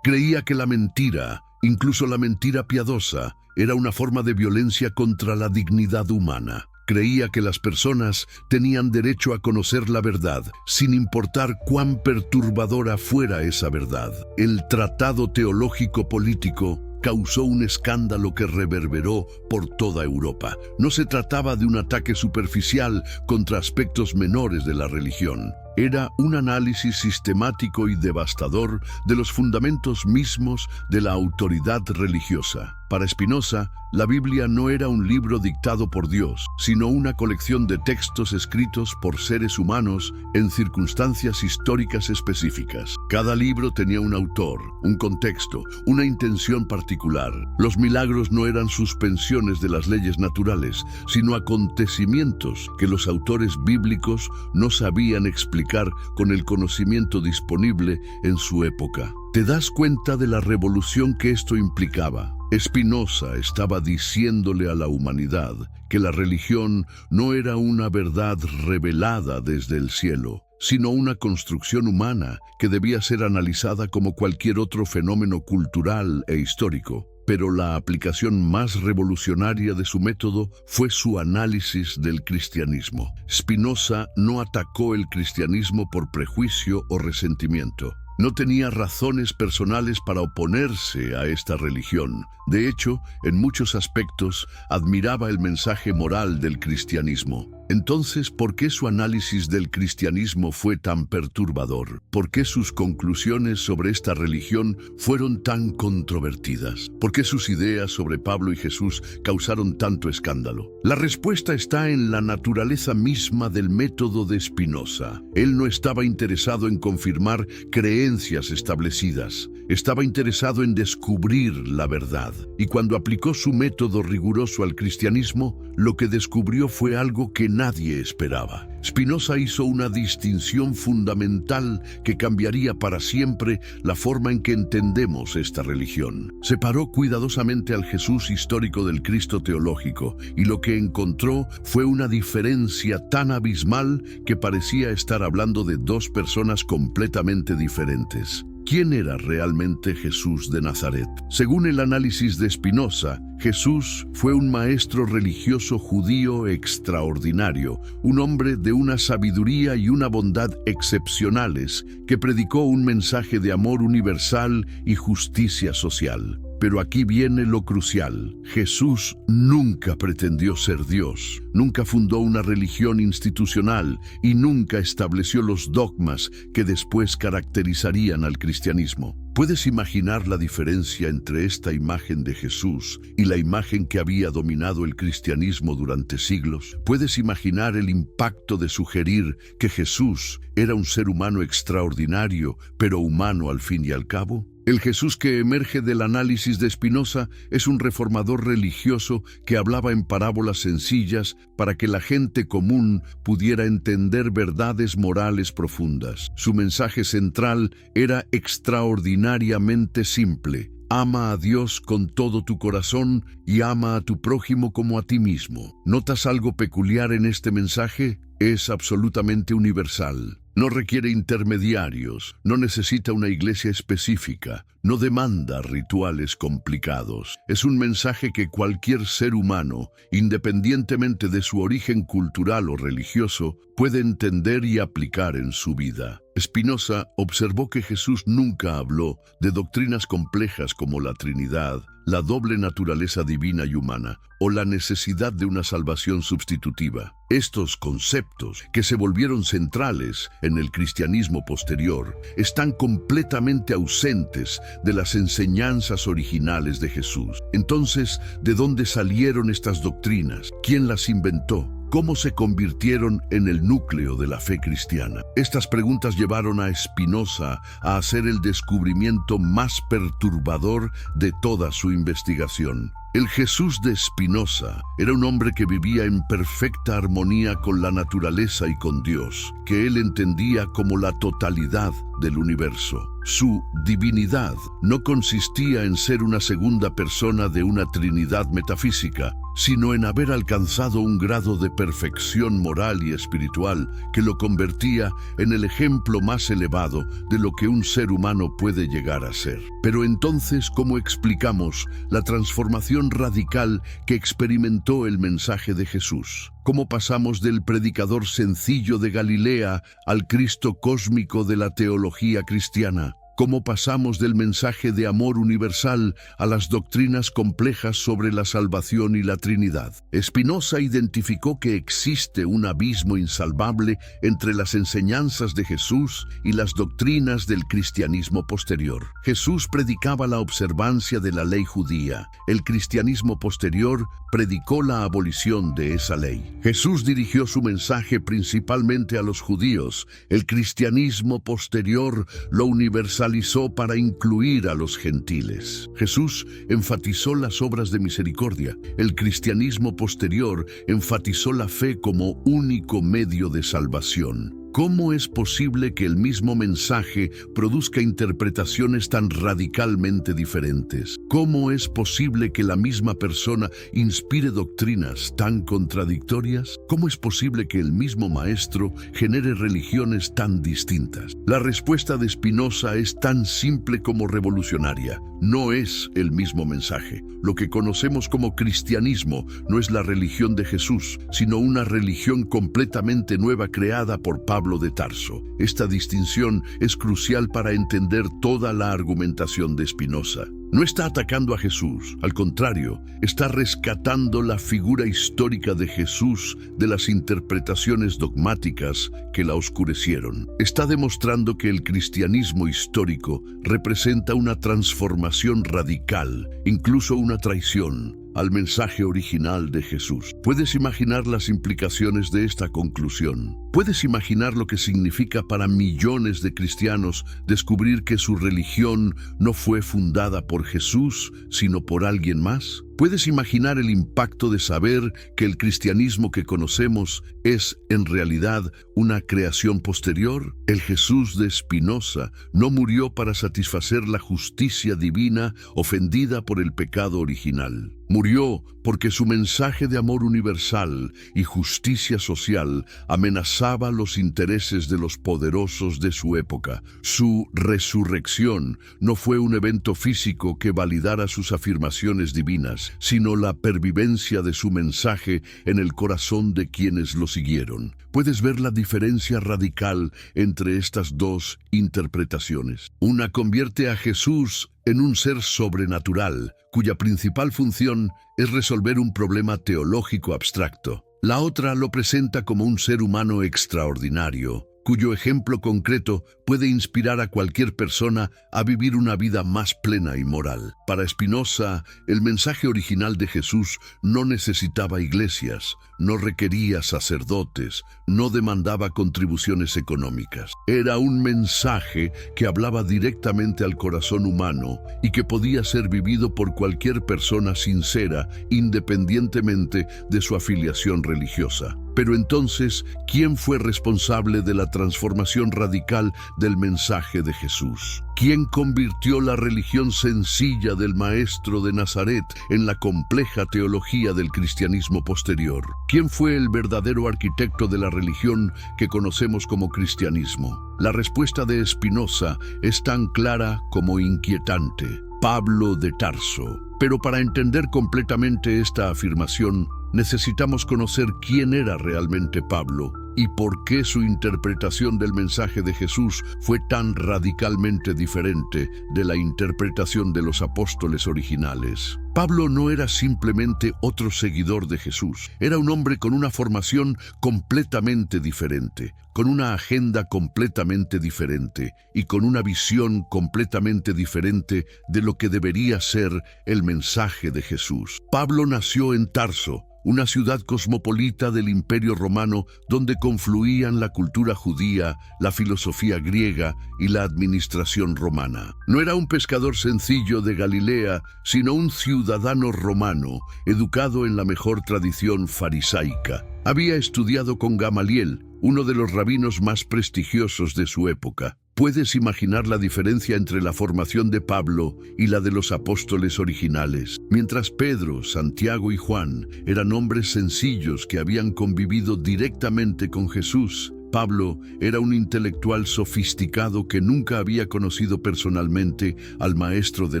Creía que la mentira, incluso la mentira piadosa, era una forma de violencia contra la dignidad humana. Creía que las personas tenían derecho a conocer la verdad, sin importar cuán perturbadora fuera esa verdad. El Tratado Teológico Político causó un escándalo que reverberó por toda Europa. No se trataba de un ataque superficial contra aspectos menores de la religión. Era un análisis sistemático y devastador de los fundamentos mismos de la autoridad religiosa. Para Spinoza, la Biblia no era un libro dictado por Dios, sino una colección de textos escritos por seres humanos en circunstancias históricas específicas. Cada libro tenía un autor, un contexto, una intención particular. Los milagros no eran suspensiones de las leyes naturales, sino acontecimientos que los autores bíblicos no sabían explicar con el conocimiento disponible en su época. ¿Te das cuenta de la revolución que esto implicaba? Spinoza estaba diciéndole a la humanidad que la religión no era una verdad revelada desde el cielo, sino una construcción humana que debía ser analizada como cualquier otro fenómeno cultural e histórico. Pero la aplicación más revolucionaria de su método fue su análisis del cristianismo. Spinoza no atacó el cristianismo por prejuicio o resentimiento. No tenía razones personales para oponerse a esta religión. De hecho, en muchos aspectos, admiraba el mensaje moral del cristianismo. Entonces, ¿por qué su análisis del cristianismo fue tan perturbador? ¿Por qué sus conclusiones sobre esta religión fueron tan controvertidas? ¿Por qué sus ideas sobre Pablo y Jesús causaron tanto escándalo? La respuesta está en la naturaleza misma del método de Spinoza. Él no estaba interesado en confirmar creencias establecidas. Estaba interesado en descubrir la verdad. Y cuando aplicó su método riguroso al cristianismo, lo que descubrió fue algo que nadie esperaba. Spinoza hizo una distinción fundamental que cambiaría para siempre la forma en que entendemos esta religión. Separó cuidadosamente al Jesús histórico del Cristo teológico, y lo que encontró fue una diferencia tan abismal que parecía estar hablando de dos personas completamente diferentes. ¿Quién era realmente Jesús de Nazaret? Según el análisis de Spinoza, Jesús fue un maestro religioso judío extraordinario, un hombre de una sabiduría y una bondad excepcionales, que predicó un mensaje de amor universal y justicia social. Pero aquí viene lo crucial. Jesús nunca pretendió ser Dios, nunca fundó una religión institucional y nunca estableció los dogmas que después caracterizarían al cristianismo. ¿Puedes imaginar la diferencia entre esta imagen de Jesús y la imagen que había dominado el cristianismo durante siglos? ¿Puedes imaginar el impacto de sugerir que Jesús era un ser humano extraordinario, pero humano al fin y al cabo? El Jesús que emerge del análisis de Spinoza es un reformador religioso que hablaba en parábolas sencillas para que la gente común pudiera entender verdades morales profundas. Su mensaje central era extraordinariamente simple. Ama a Dios con todo tu corazón y ama a tu prójimo como a ti mismo. ¿Notas algo peculiar en este mensaje? Es absolutamente universal. No requiere intermediarios, no necesita una iglesia específica, no demanda rituales complicados. Es un mensaje que cualquier ser humano, independientemente de su origen cultural o religioso, puede entender y aplicar en su vida. Spinoza observó que Jesús nunca habló de doctrinas complejas como la Trinidad, la doble naturaleza divina y humana, o la necesidad de una salvación sustitutiva. Estos conceptos, que se volvieron centrales en el cristianismo posterior, están completamente ausentes de las enseñanzas originales de Jesús. Entonces, ¿de dónde salieron estas doctrinas? ¿Quién las inventó? ¿Cómo se convirtieron en el núcleo de la fe cristiana? Estas preguntas llevaron a Spinoza a hacer el descubrimiento más perturbador de toda su investigación. El Jesús de Spinoza era un hombre que vivía en perfecta armonía con la naturaleza y con Dios, que él entendía como la totalidad del universo. Su divinidad no consistía en ser una segunda persona de una trinidad metafísica, sino en haber alcanzado un grado de perfección moral y espiritual que lo convertía en el ejemplo más elevado de lo que un ser humano puede llegar a ser. Pero entonces, ¿cómo explicamos la transformación radical que experimentó el mensaje de Jesús? ¿Cómo pasamos del predicador sencillo de Galilea al Cristo cósmico de la teología cristiana? ¿Cómo pasamos del mensaje de amor universal a las doctrinas complejas sobre la salvación y la Trinidad? Spinoza identificó que existe un abismo insalvable entre las enseñanzas de Jesús y las doctrinas del cristianismo posterior. Jesús predicaba la observancia de la ley judía. El cristianismo posterior predicó la abolición de esa ley. Jesús dirigió su mensaje principalmente a los judíos. El cristianismo posterior lo universalizó para incluir a los gentiles. Jesús enfatizó las obras de misericordia. El cristianismo posterior enfatizó la fe como único medio de salvación. ¿Cómo es posible que el mismo mensaje produzca interpretaciones tan radicalmente diferentes? ¿Cómo es posible que la misma persona inspire doctrinas tan contradictorias? ¿Cómo es posible que el mismo maestro genere religiones tan distintas? La respuesta de Spinoza es tan simple como revolucionaria. No es el mismo mensaje. Lo que conocemos como cristianismo no es la religión de Jesús, sino una religión completamente nueva creada por Pablo de Tarso. Esta distinción es crucial para entender toda la argumentación de Spinoza. No está atacando a Jesús, al contrario, está rescatando la figura histórica de Jesús de las interpretaciones dogmáticas que la oscurecieron. Está demostrando que el cristianismo histórico representa una transformación radical, incluso una traición al mensaje original de Jesús. ¿Puedes imaginar las implicaciones de esta conclusión? ¿Puedes imaginar lo que significa para millones de cristianos descubrir que su religión no fue fundada por Jesús, sino por alguien más? ¿Puedes imaginar el impacto de saber que el cristianismo que conocemos es, en realidad, una creación posterior? El Jesús de Spinoza no murió para satisfacer la justicia divina ofendida por el pecado original. Murió porque su mensaje de amor universal y justicia social amenazaba los intereses de los poderosos de su época. Su resurrección no fue un evento físico que validara sus afirmaciones divinas, sino la pervivencia de su mensaje en el corazón de quienes lo siguieron. Puedes ver la diferencia radical entre estas dos interpretaciones. Una convierte a Jesús en un ser sobrenatural, cuya principal función es resolver un problema teológico abstracto. La otra lo presenta como un ser humano extraordinario, cuyo ejemplo concreto puede inspirar a cualquier persona a vivir una vida más plena y moral. Para Spinoza, el mensaje original de Jesús no necesitaba iglesias, no requería sacerdotes, no demandaba contribuciones económicas. Era un mensaje que hablaba directamente al corazón humano y que podía ser vivido por cualquier persona sincera, independientemente de su afiliación religiosa. Pero entonces, ¿quién fue responsable de la transformación radical del mensaje de Jesús? ¿Quién convirtió la religión sencilla del maestro de Nazaret en la compleja teología del cristianismo posterior? ¿Quién fue el verdadero arquitecto de la religión que conocemos como cristianismo? La respuesta de Spinoza es tan clara como inquietante: Pablo de Tarso. Pero para entender completamente esta afirmación, necesitamos conocer quién era realmente Pablo y por qué su interpretación del mensaje de Jesús fue tan radicalmente diferente de la interpretación de los apóstoles originales. Pablo no era simplemente otro seguidor de Jesús, era un hombre con una formación completamente diferente, con una agenda completamente diferente y con una visión completamente diferente de lo que debería ser el mensaje de Jesús. Pablo nació en Tarso, una ciudad cosmopolita del Imperio Romano donde confluían la cultura judía, la filosofía griega y la administración romana. No era un pescador sencillo de Galilea, sino un ciudadano romano, educado en la mejor tradición farisaica. Había estudiado con Gamaliel, uno de los rabinos más prestigiosos de su época. ¿Puedes imaginar la diferencia entre la formación de Pablo y la de los apóstoles originales? Mientras Pedro, Santiago y Juan eran hombres sencillos que habían convivido directamente con Jesús, Pablo era un intelectual sofisticado que nunca había conocido personalmente al maestro de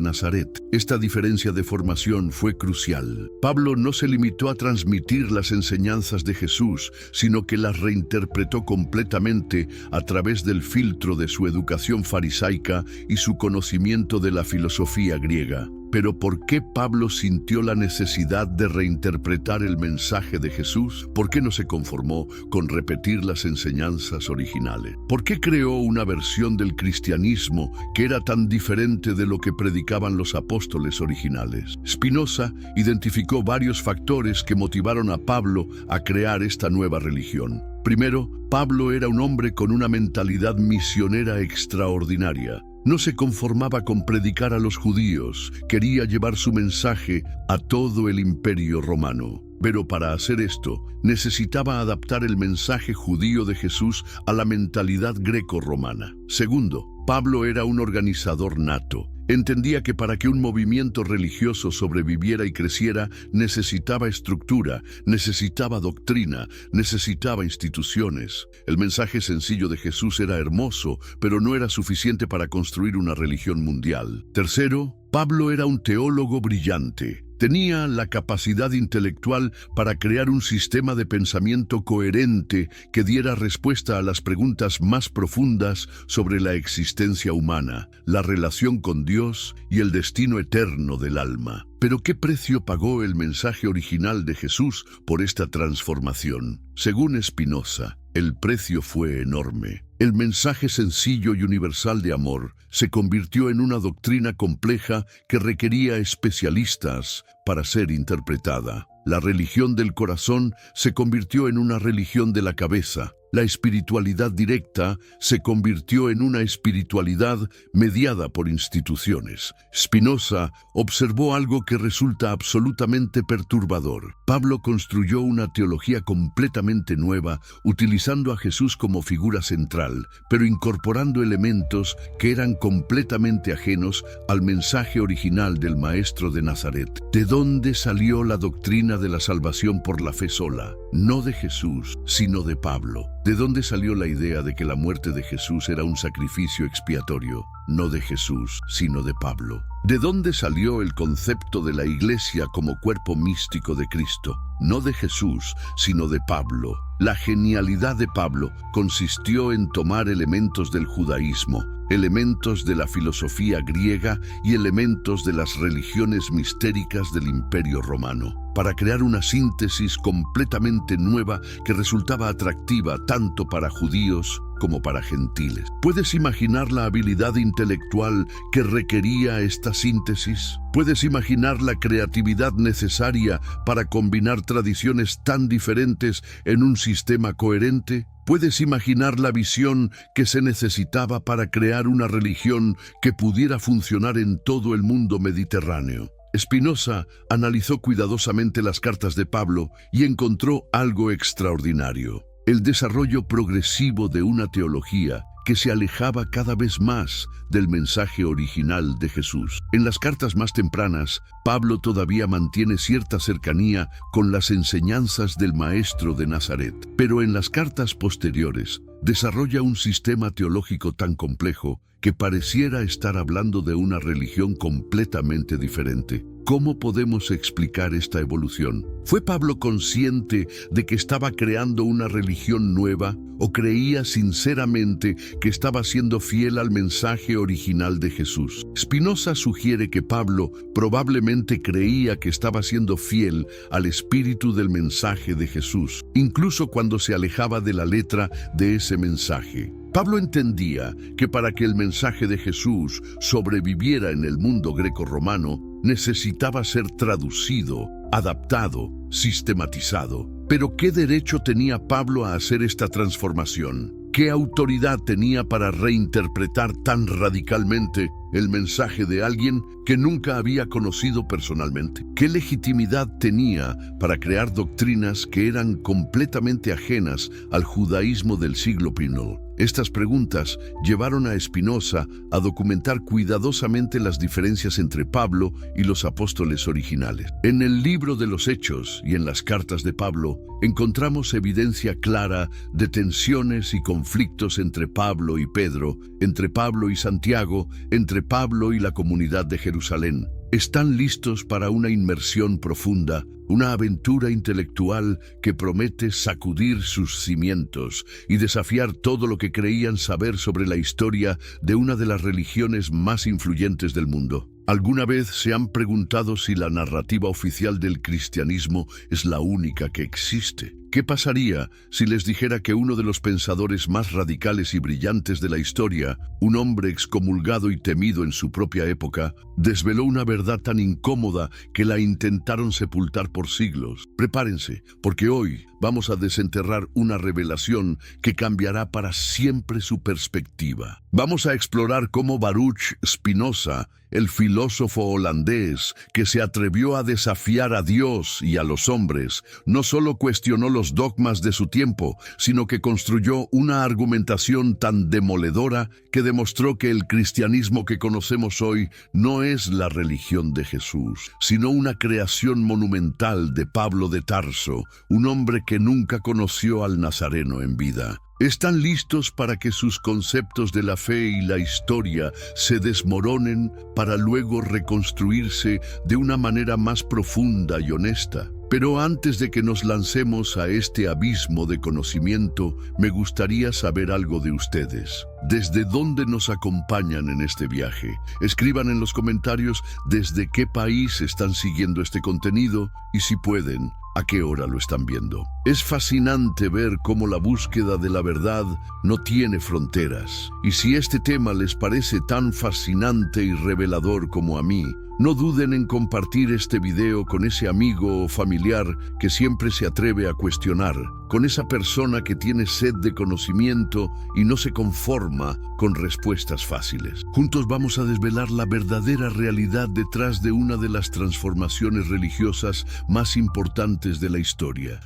Nazaret. Esta diferencia de formación fue crucial. Pablo no se limitó a transmitir las enseñanzas de Jesús, sino que las reinterpretó completamente a través del filtro de su educación farisaica y su conocimiento de la filosofía griega. Pero ¿por qué Pablo sintió la necesidad de reinterpretar el mensaje de Jesús? ¿Por qué no se conformó con repetir las enseñanzas originales? ¿Por qué creó una versión del cristianismo que era tan diferente de lo que predicaban los apóstoles originales? Spinoza identificó varios factores que motivaron a Pablo a crear esta nueva religión. Primero, Pablo era un hombre con una mentalidad misionera extraordinaria. No se conformaba con predicar a los judíos, quería llevar su mensaje a todo el Imperio Romano. Pero para hacer esto, necesitaba adaptar el mensaje judío de Jesús a la mentalidad greco-romana. Segundo, Pablo era un organizador nato. Entendía que para que un movimiento religioso sobreviviera y creciera, necesitaba estructura, necesitaba doctrina, necesitaba instituciones. El mensaje sencillo de Jesús era hermoso, pero no era suficiente para construir una religión mundial. Tercero, Pablo era un teólogo brillante. Tenía la capacidad intelectual para crear un sistema de pensamiento coherente que diera respuesta a las preguntas más profundas sobre la existencia humana, la relación con Dios y el destino eterno del alma. Pero ¿qué precio pagó el mensaje original de Jesús por esta transformación? Según Spinoza, el precio fue enorme. El mensaje sencillo y universal de amor se convirtió en una doctrina compleja que requería especialistas para ser interpretada. La religión del corazón se convirtió en una religión de la cabeza. La espiritualidad directa se convirtió en una espiritualidad mediada por instituciones. Spinoza observó algo que resulta absolutamente perturbador. Pablo construyó una teología completamente nueva, utilizando a Jesús como figura central, pero incorporando elementos que eran completamente ajenos al mensaje original del Maestro de Nazaret. ¿De dónde salió la doctrina de la salvación por la fe sola? No de Jesús, sino de Pablo. ¿De dónde salió la idea de que la muerte de Jesús era un sacrificio expiatorio? No de Jesús, sino de Pablo. ¿De dónde salió el concepto de la Iglesia como cuerpo místico de Cristo? No de Jesús, sino de Pablo. La genialidad de Pablo consistió en tomar elementos del judaísmo, elementos de la filosofía griega y elementos de las religiones mistéricas del Imperio Romano, para crear una síntesis completamente nueva que resultaba atractiva tanto para judíos como para gentiles. ¿Puedes imaginar la habilidad intelectual que requería esta síntesis? ¿Puedes imaginar la creatividad necesaria para combinar tradiciones tan diferentes en un sistema coherente? ¿Puedes imaginar la visión que se necesitaba para crear una religión que pudiera funcionar en todo el mundo mediterráneo? Spinoza analizó cuidadosamente las cartas de Pablo y encontró algo extraordinario: el desarrollo progresivo de una teología que se alejaba cada vez más del mensaje original de Jesús. En las cartas más tempranas, Pablo todavía mantiene cierta cercanía con las enseñanzas del Maestro de Nazaret, pero en las cartas posteriores desarrolla un sistema teológico tan complejo que pareciera estar hablando de una religión completamente diferente. ¿Cómo podemos explicar esta evolución? ¿Fue Pablo consciente de que estaba creando una religión nueva o creía sinceramente que estaba siendo fiel al mensaje original de Jesús? Spinoza sugiere que Pablo probablemente creía que estaba siendo fiel al espíritu del mensaje de Jesús, incluso cuando se alejaba de la letra de ese mensaje. Pablo entendía que para que el mensaje de Jesús sobreviviera en el mundo greco-romano, necesitaba ser traducido, adaptado, sistematizado. Pero ¿qué derecho tenía Pablo a hacer esta transformación? ¿Qué autoridad tenía para reinterpretar tan radicalmente el mensaje de alguien que nunca había conocido personalmente? ¿Qué legitimidad tenía para crear doctrinas que eran completamente ajenas al judaísmo del siglo I? Estas preguntas llevaron a Spinoza a documentar cuidadosamente las diferencias entre Pablo y los apóstoles originales. En el libro de los Hechos y en las cartas de Pablo encontramos evidencia clara de tensiones y conflictos entre Pablo y Pedro, entre Pablo y Santiago, entre Pablo y la comunidad de Jerusalén. ¿Están listos para una inmersión profunda, una aventura intelectual que promete sacudir sus cimientos y desafiar todo lo que creían saber sobre la historia de una de las religiones más influyentes del mundo? ¿Alguna vez se han preguntado si la narrativa oficial del cristianismo es la única que existe? ¿Qué pasaría si les dijera que uno de los pensadores más radicales y brillantes de la historia, un hombre excomulgado y temido en su propia época, desveló una verdad tan incómoda que la intentaron sepultar por siglos? Prepárense, porque hoy vamos a desenterrar una revelación que cambiará para siempre su perspectiva. Vamos a explorar cómo Baruch Spinoza, el filósofo holandés que se atrevió a desafiar a Dios y a los hombres, no solo cuestionó los dogmas de su tiempo, sino que construyó una argumentación tan demoledora que demostró que el cristianismo que conocemos hoy no es la religión de Jesús, sino una creación monumental de Pablo de Tarso, un hombre que nunca conoció al Nazareno en vida. ¿Están listos para que sus conceptos de la fe y la historia se desmoronen para luego reconstruirse de una manera más profunda y honesta? Pero antes de que nos lancemos a este abismo de conocimiento, me gustaría saber algo de ustedes. ¿Desde dónde nos acompañan en este viaje? Escriban en los comentarios desde qué país están siguiendo este contenido y, si pueden, ¿a qué hora lo están viendo? Es fascinante ver cómo la búsqueda de la verdad no tiene fronteras. Y si este tema les parece tan fascinante y revelador como a mí, no duden en compartir este video con ese amigo o familiar que siempre se atreve a cuestionar, con esa persona que tiene sed de conocimiento y no se conforma con respuestas fáciles. Juntos vamos a desvelar la verdadera realidad detrás de una de las transformaciones religiosas más importantes de la historia.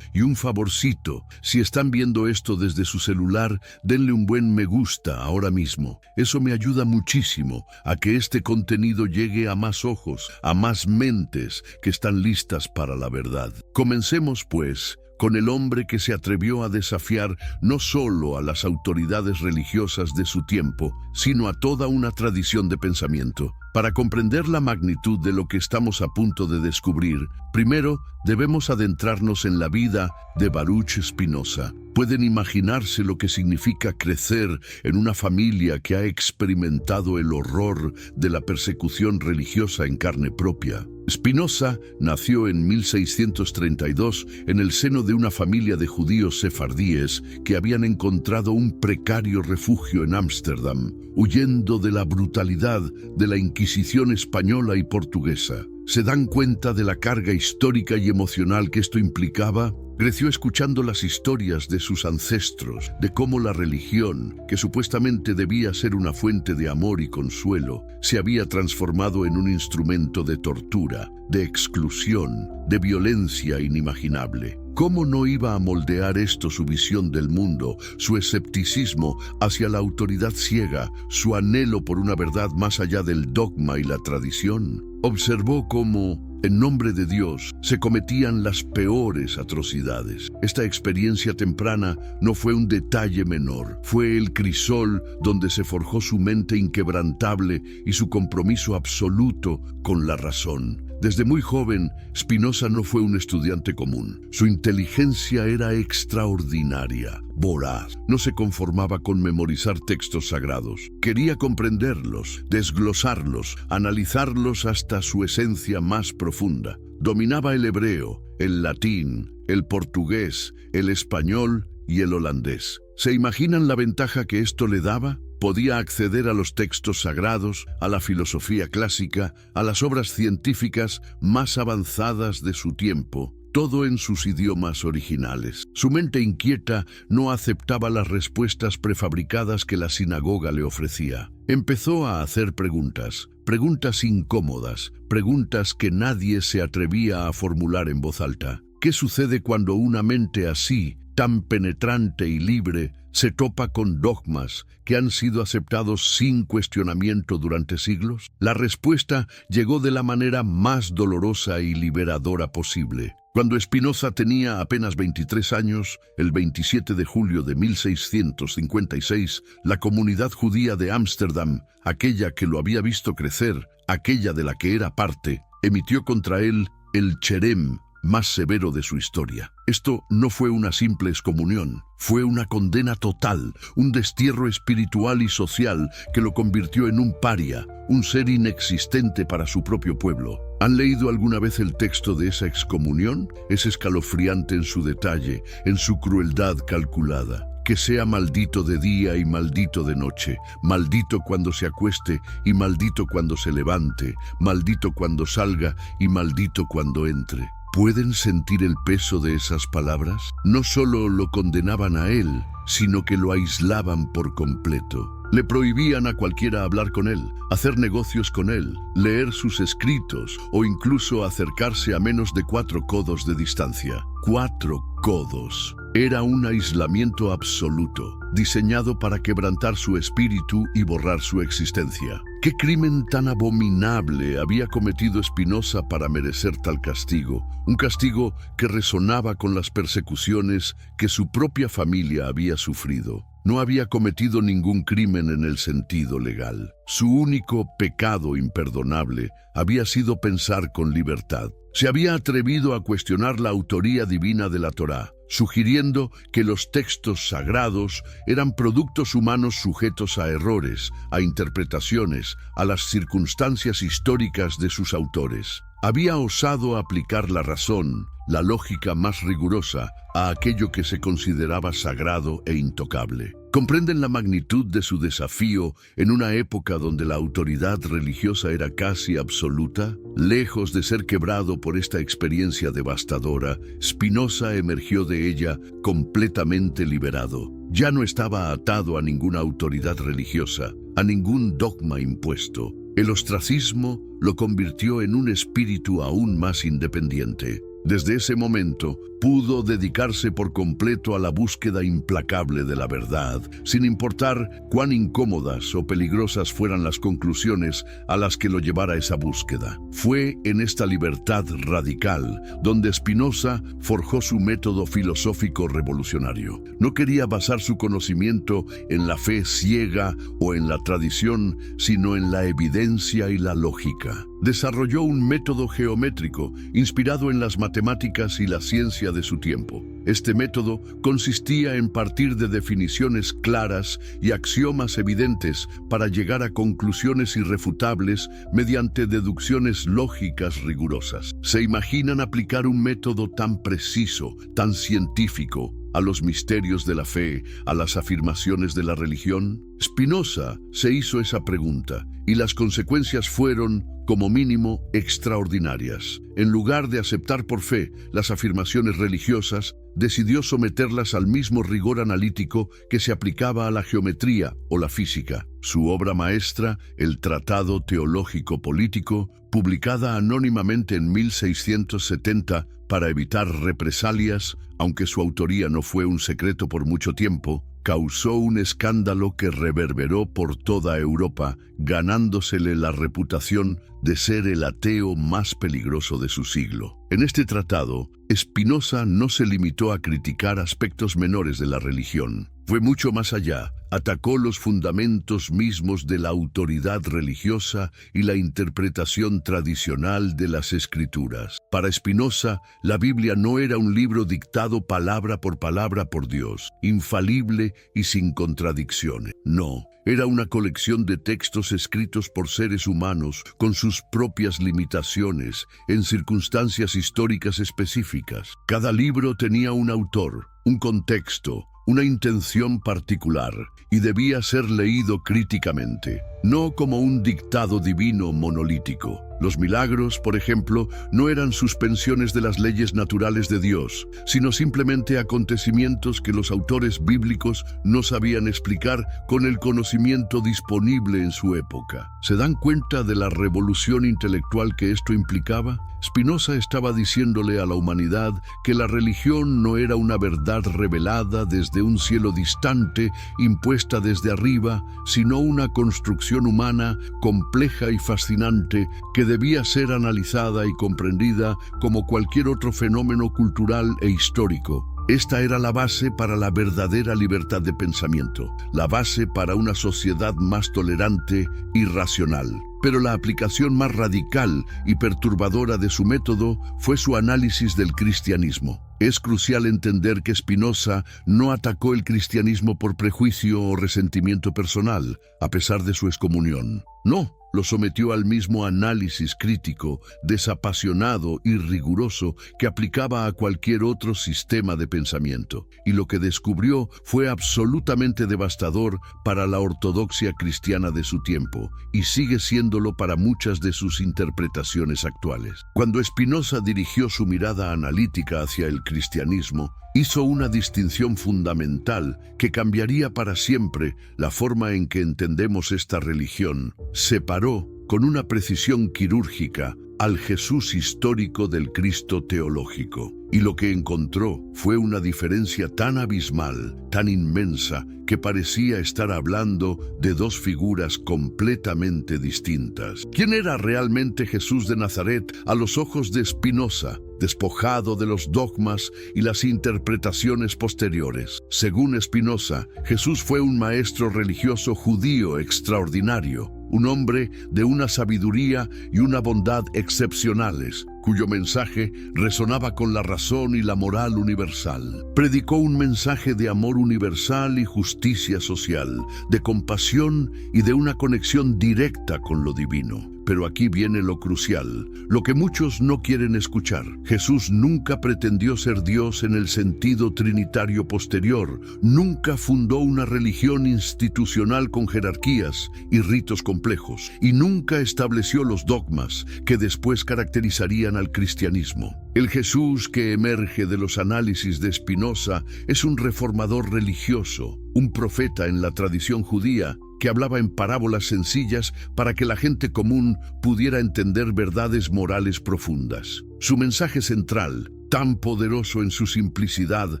Y un favorcito, si están viendo esto desde su celular, denle un buen me gusta ahora mismo. Eso me ayuda muchísimo a que este contenido llegue a más ojos, a más mentes que están listas para la verdad. Comencemos, pues, con el hombre que se atrevió a desafiar no solo a las autoridades religiosas de su tiempo, sino a toda una tradición de pensamiento. Para comprender la magnitud de lo que estamos a punto de descubrir, primero debemos adentrarnos en la vida de Baruch Spinoza. Pueden imaginarse lo que significa crecer en una familia que ha experimentado el horror de la persecución religiosa en carne propia. Spinoza nació en 1632 en el seno de una familia de judíos sefardíes que habían encontrado un precario refugio en Ámsterdam, huyendo de la brutalidad de la Inquisición española y portuguesa. ¿Se dan cuenta de la carga histórica y emocional que esto implicaba? Creció escuchando las historias de sus ancestros, de cómo la religión, que supuestamente debía ser una fuente de amor y consuelo, se había transformado en un instrumento de tortura, de exclusión, de violencia inimaginable. ¿Cómo no iba a moldear esto su visión del mundo, su escepticismo hacia la autoridad ciega, su anhelo por una verdad más allá del dogma y la tradición? Observó cómo, en nombre de Dios, se cometían las peores atrocidades. Esta experiencia temprana no fue un detalle menor, fue el crisol donde se forjó su mente inquebrantable y su compromiso absoluto con la razón. Desde muy joven, Spinoza no fue un estudiante común. Su inteligencia era extraordinaria, voraz. No se conformaba con memorizar textos sagrados. Quería comprenderlos, desglosarlos, analizarlos hasta su esencia más profunda. Dominaba el hebreo, el latín, el portugués, el español y el holandés. ¿Se imaginan la ventaja que esto le daba? Podía acceder a los textos sagrados, a la filosofía clásica, a las obras científicas más avanzadas de su tiempo, todo en sus idiomas originales. Su mente inquieta no aceptaba las respuestas prefabricadas que la sinagoga le ofrecía. Empezó a hacer preguntas incómodas, preguntas que nadie se atrevía a formular en voz alta. ¿Qué sucede cuando una mente así, tan penetrante y libre, se topa con dogmas que han sido aceptados sin cuestionamiento durante siglos? La respuesta llegó de la manera más dolorosa y liberadora posible. Cuando Spinoza tenía apenas 23 años, el 27 de julio de 1656, la comunidad judía de Ámsterdam, aquella que lo había visto crecer, aquella de la que era parte, emitió contra él el cherem más severo de su historia. Esto no fue una simple excomunión, fue una condena total, un destierro espiritual y social que lo convirtió en un paria, un ser inexistente para su propio pueblo. ¿Han leído alguna vez el texto de esa excomunión? Es escalofriante en su detalle, en su crueldad calculada. Que sea maldito de día y maldito de noche, maldito cuando se acueste y maldito cuando se levante, maldito cuando salga y maldito cuando entre. ¿Pueden sentir el peso de esas palabras? No solo lo condenaban a él, sino que lo aislaban por completo. Le prohibían a cualquiera hablar con él, hacer negocios con él, leer sus escritos o incluso acercarse a menos de 4 codos de distancia. 4 codos. Era un aislamiento absoluto, diseñado para quebrantar su espíritu y borrar su existencia. ¿Qué crimen tan abominable había cometido Spinoza para merecer tal castigo? Un castigo que resonaba con las persecuciones que su propia familia había sufrido. No había cometido ningún crimen en el sentido legal. Su único pecado imperdonable había sido pensar con libertad. Se había atrevido a cuestionar la autoría divina de la Torá, sugiriendo que los textos sagrados eran productos humanos sujetos a errores, a interpretaciones, a las circunstancias históricas de sus autores. Había osado aplicar la razón, la lógica más rigurosa, a aquello que se consideraba sagrado e intocable. ¿Comprenden la magnitud de su desafío en una época donde la autoridad religiosa era casi absoluta? Lejos de ser quebrado por esta experiencia devastadora, Spinoza emergió de ella completamente liberado. Ya no estaba atado a ninguna autoridad religiosa, a ningún dogma impuesto. El ostracismo lo convirtió en un espíritu aún más independiente. Desde ese momento, pudo dedicarse por completo a la búsqueda implacable de la verdad, sin importar cuán incómodas o peligrosas fueran las conclusiones a las que lo llevara esa búsqueda. Fue en esta libertad radical donde Spinoza forjó su método filosófico revolucionario. No quería basar su conocimiento en la fe ciega o en la tradición, sino en la evidencia y la lógica. Desarrolló un método geométrico inspirado en las matemáticas y la ciencia de su tiempo. Este método consistía en partir de definiciones claras y axiomas evidentes para llegar a conclusiones irrefutables mediante deducciones lógicas rigurosas. ¿Se imaginan aplicar un método tan preciso, tan científico, a los misterios de la fe, a las afirmaciones de la religión? Spinoza se hizo esa pregunta y las consecuencias fueron, como mínimo, extraordinarias. En lugar de aceptar por fe las afirmaciones religiosas, decidió someterlas al mismo rigor analítico que se aplicaba a la geometría o la física. Su obra maestra, el Tratado Teológico Político, publicada anónimamente en 1670 para evitar represalias, aunque su autoría no fue un secreto por mucho tiempo, causó un escándalo que reverberó por toda Europa, ganándosele la reputación de ser el ateo más peligroso de su siglo. En este tratado, Spinoza no se limitó a criticar aspectos menores de la religión. Fue mucho más allá. Atacó los fundamentos mismos de la autoridad religiosa y la interpretación tradicional de las Escrituras. Para Spinoza, la Biblia no era un libro dictado palabra por Dios, infalible y sin contradicciones. No, era una colección de textos escritos por seres humanos con sus propias limitaciones, en circunstancias históricas específicas. Cada libro tenía un autor, un contexto, una intención particular, y debía ser leído críticamente, no como un dictado divino monolítico. Los milagros, por ejemplo, no eran suspensiones de las leyes naturales de Dios, sino simplemente acontecimientos que los autores bíblicos no sabían explicar con el conocimiento disponible en su época. ¿Se dan cuenta de la revolución intelectual que esto implicaba? Spinoza estaba diciéndole a la humanidad que la religión no era una verdad revelada desde un cielo distante, impuesta desde arriba, sino una construcción humana compleja y fascinante que debía ser analizada y comprendida como cualquier otro fenómeno cultural e histórico. Esta era la base para la verdadera libertad de pensamiento, la base para una sociedad más tolerante y racional. Pero la aplicación más radical y perturbadora de su método fue su análisis del cristianismo. Es crucial entender que Spinoza no atacó el cristianismo por prejuicio o resentimiento personal, a pesar de su excomunión. No, lo sometió al mismo análisis crítico, desapasionado y riguroso que aplicaba a cualquier otro sistema de pensamiento. Y lo que descubrió fue absolutamente devastador para la ortodoxia cristiana de su tiempo, y sigue siéndolo para muchas de sus interpretaciones actuales. Cuando Spinoza dirigió su mirada analítica hacia el cristianismo, hizo una distinción fundamental que cambiaría para siempre la forma en que entendemos esta religión. Separó, con una precisión quirúrgica, al Jesús histórico del Cristo teológico. Y lo que encontró fue una diferencia tan abismal, tan inmensa, que parecía estar hablando de dos figuras completamente distintas. ¿Quién era realmente Jesús de Nazaret a los ojos de Spinoza, despojado de los dogmas y las interpretaciones posteriores? Según Spinoza, Jesús fue un maestro religioso judío extraordinario, un hombre de una sabiduría y una bondad excepcionales, cuyo mensaje resonaba con la razón y la moral universal. Predicó un mensaje de amor universal y justicia social, de compasión y de una conexión directa con lo divino. Pero aquí viene lo crucial, lo que muchos no quieren escuchar. Jesús nunca pretendió ser Dios en el sentido trinitario posterior, nunca fundó una religión institucional con jerarquías y ritos complejos, y nunca estableció los dogmas que después caracterizarían al cristianismo. El Jesús que emerge de los análisis de Spinoza es un reformador religioso, un profeta en la tradición judía, que hablaba en parábolas sencillas para que la gente común pudiera entender verdades morales profundas. Su mensaje central, tan poderoso en su simplicidad,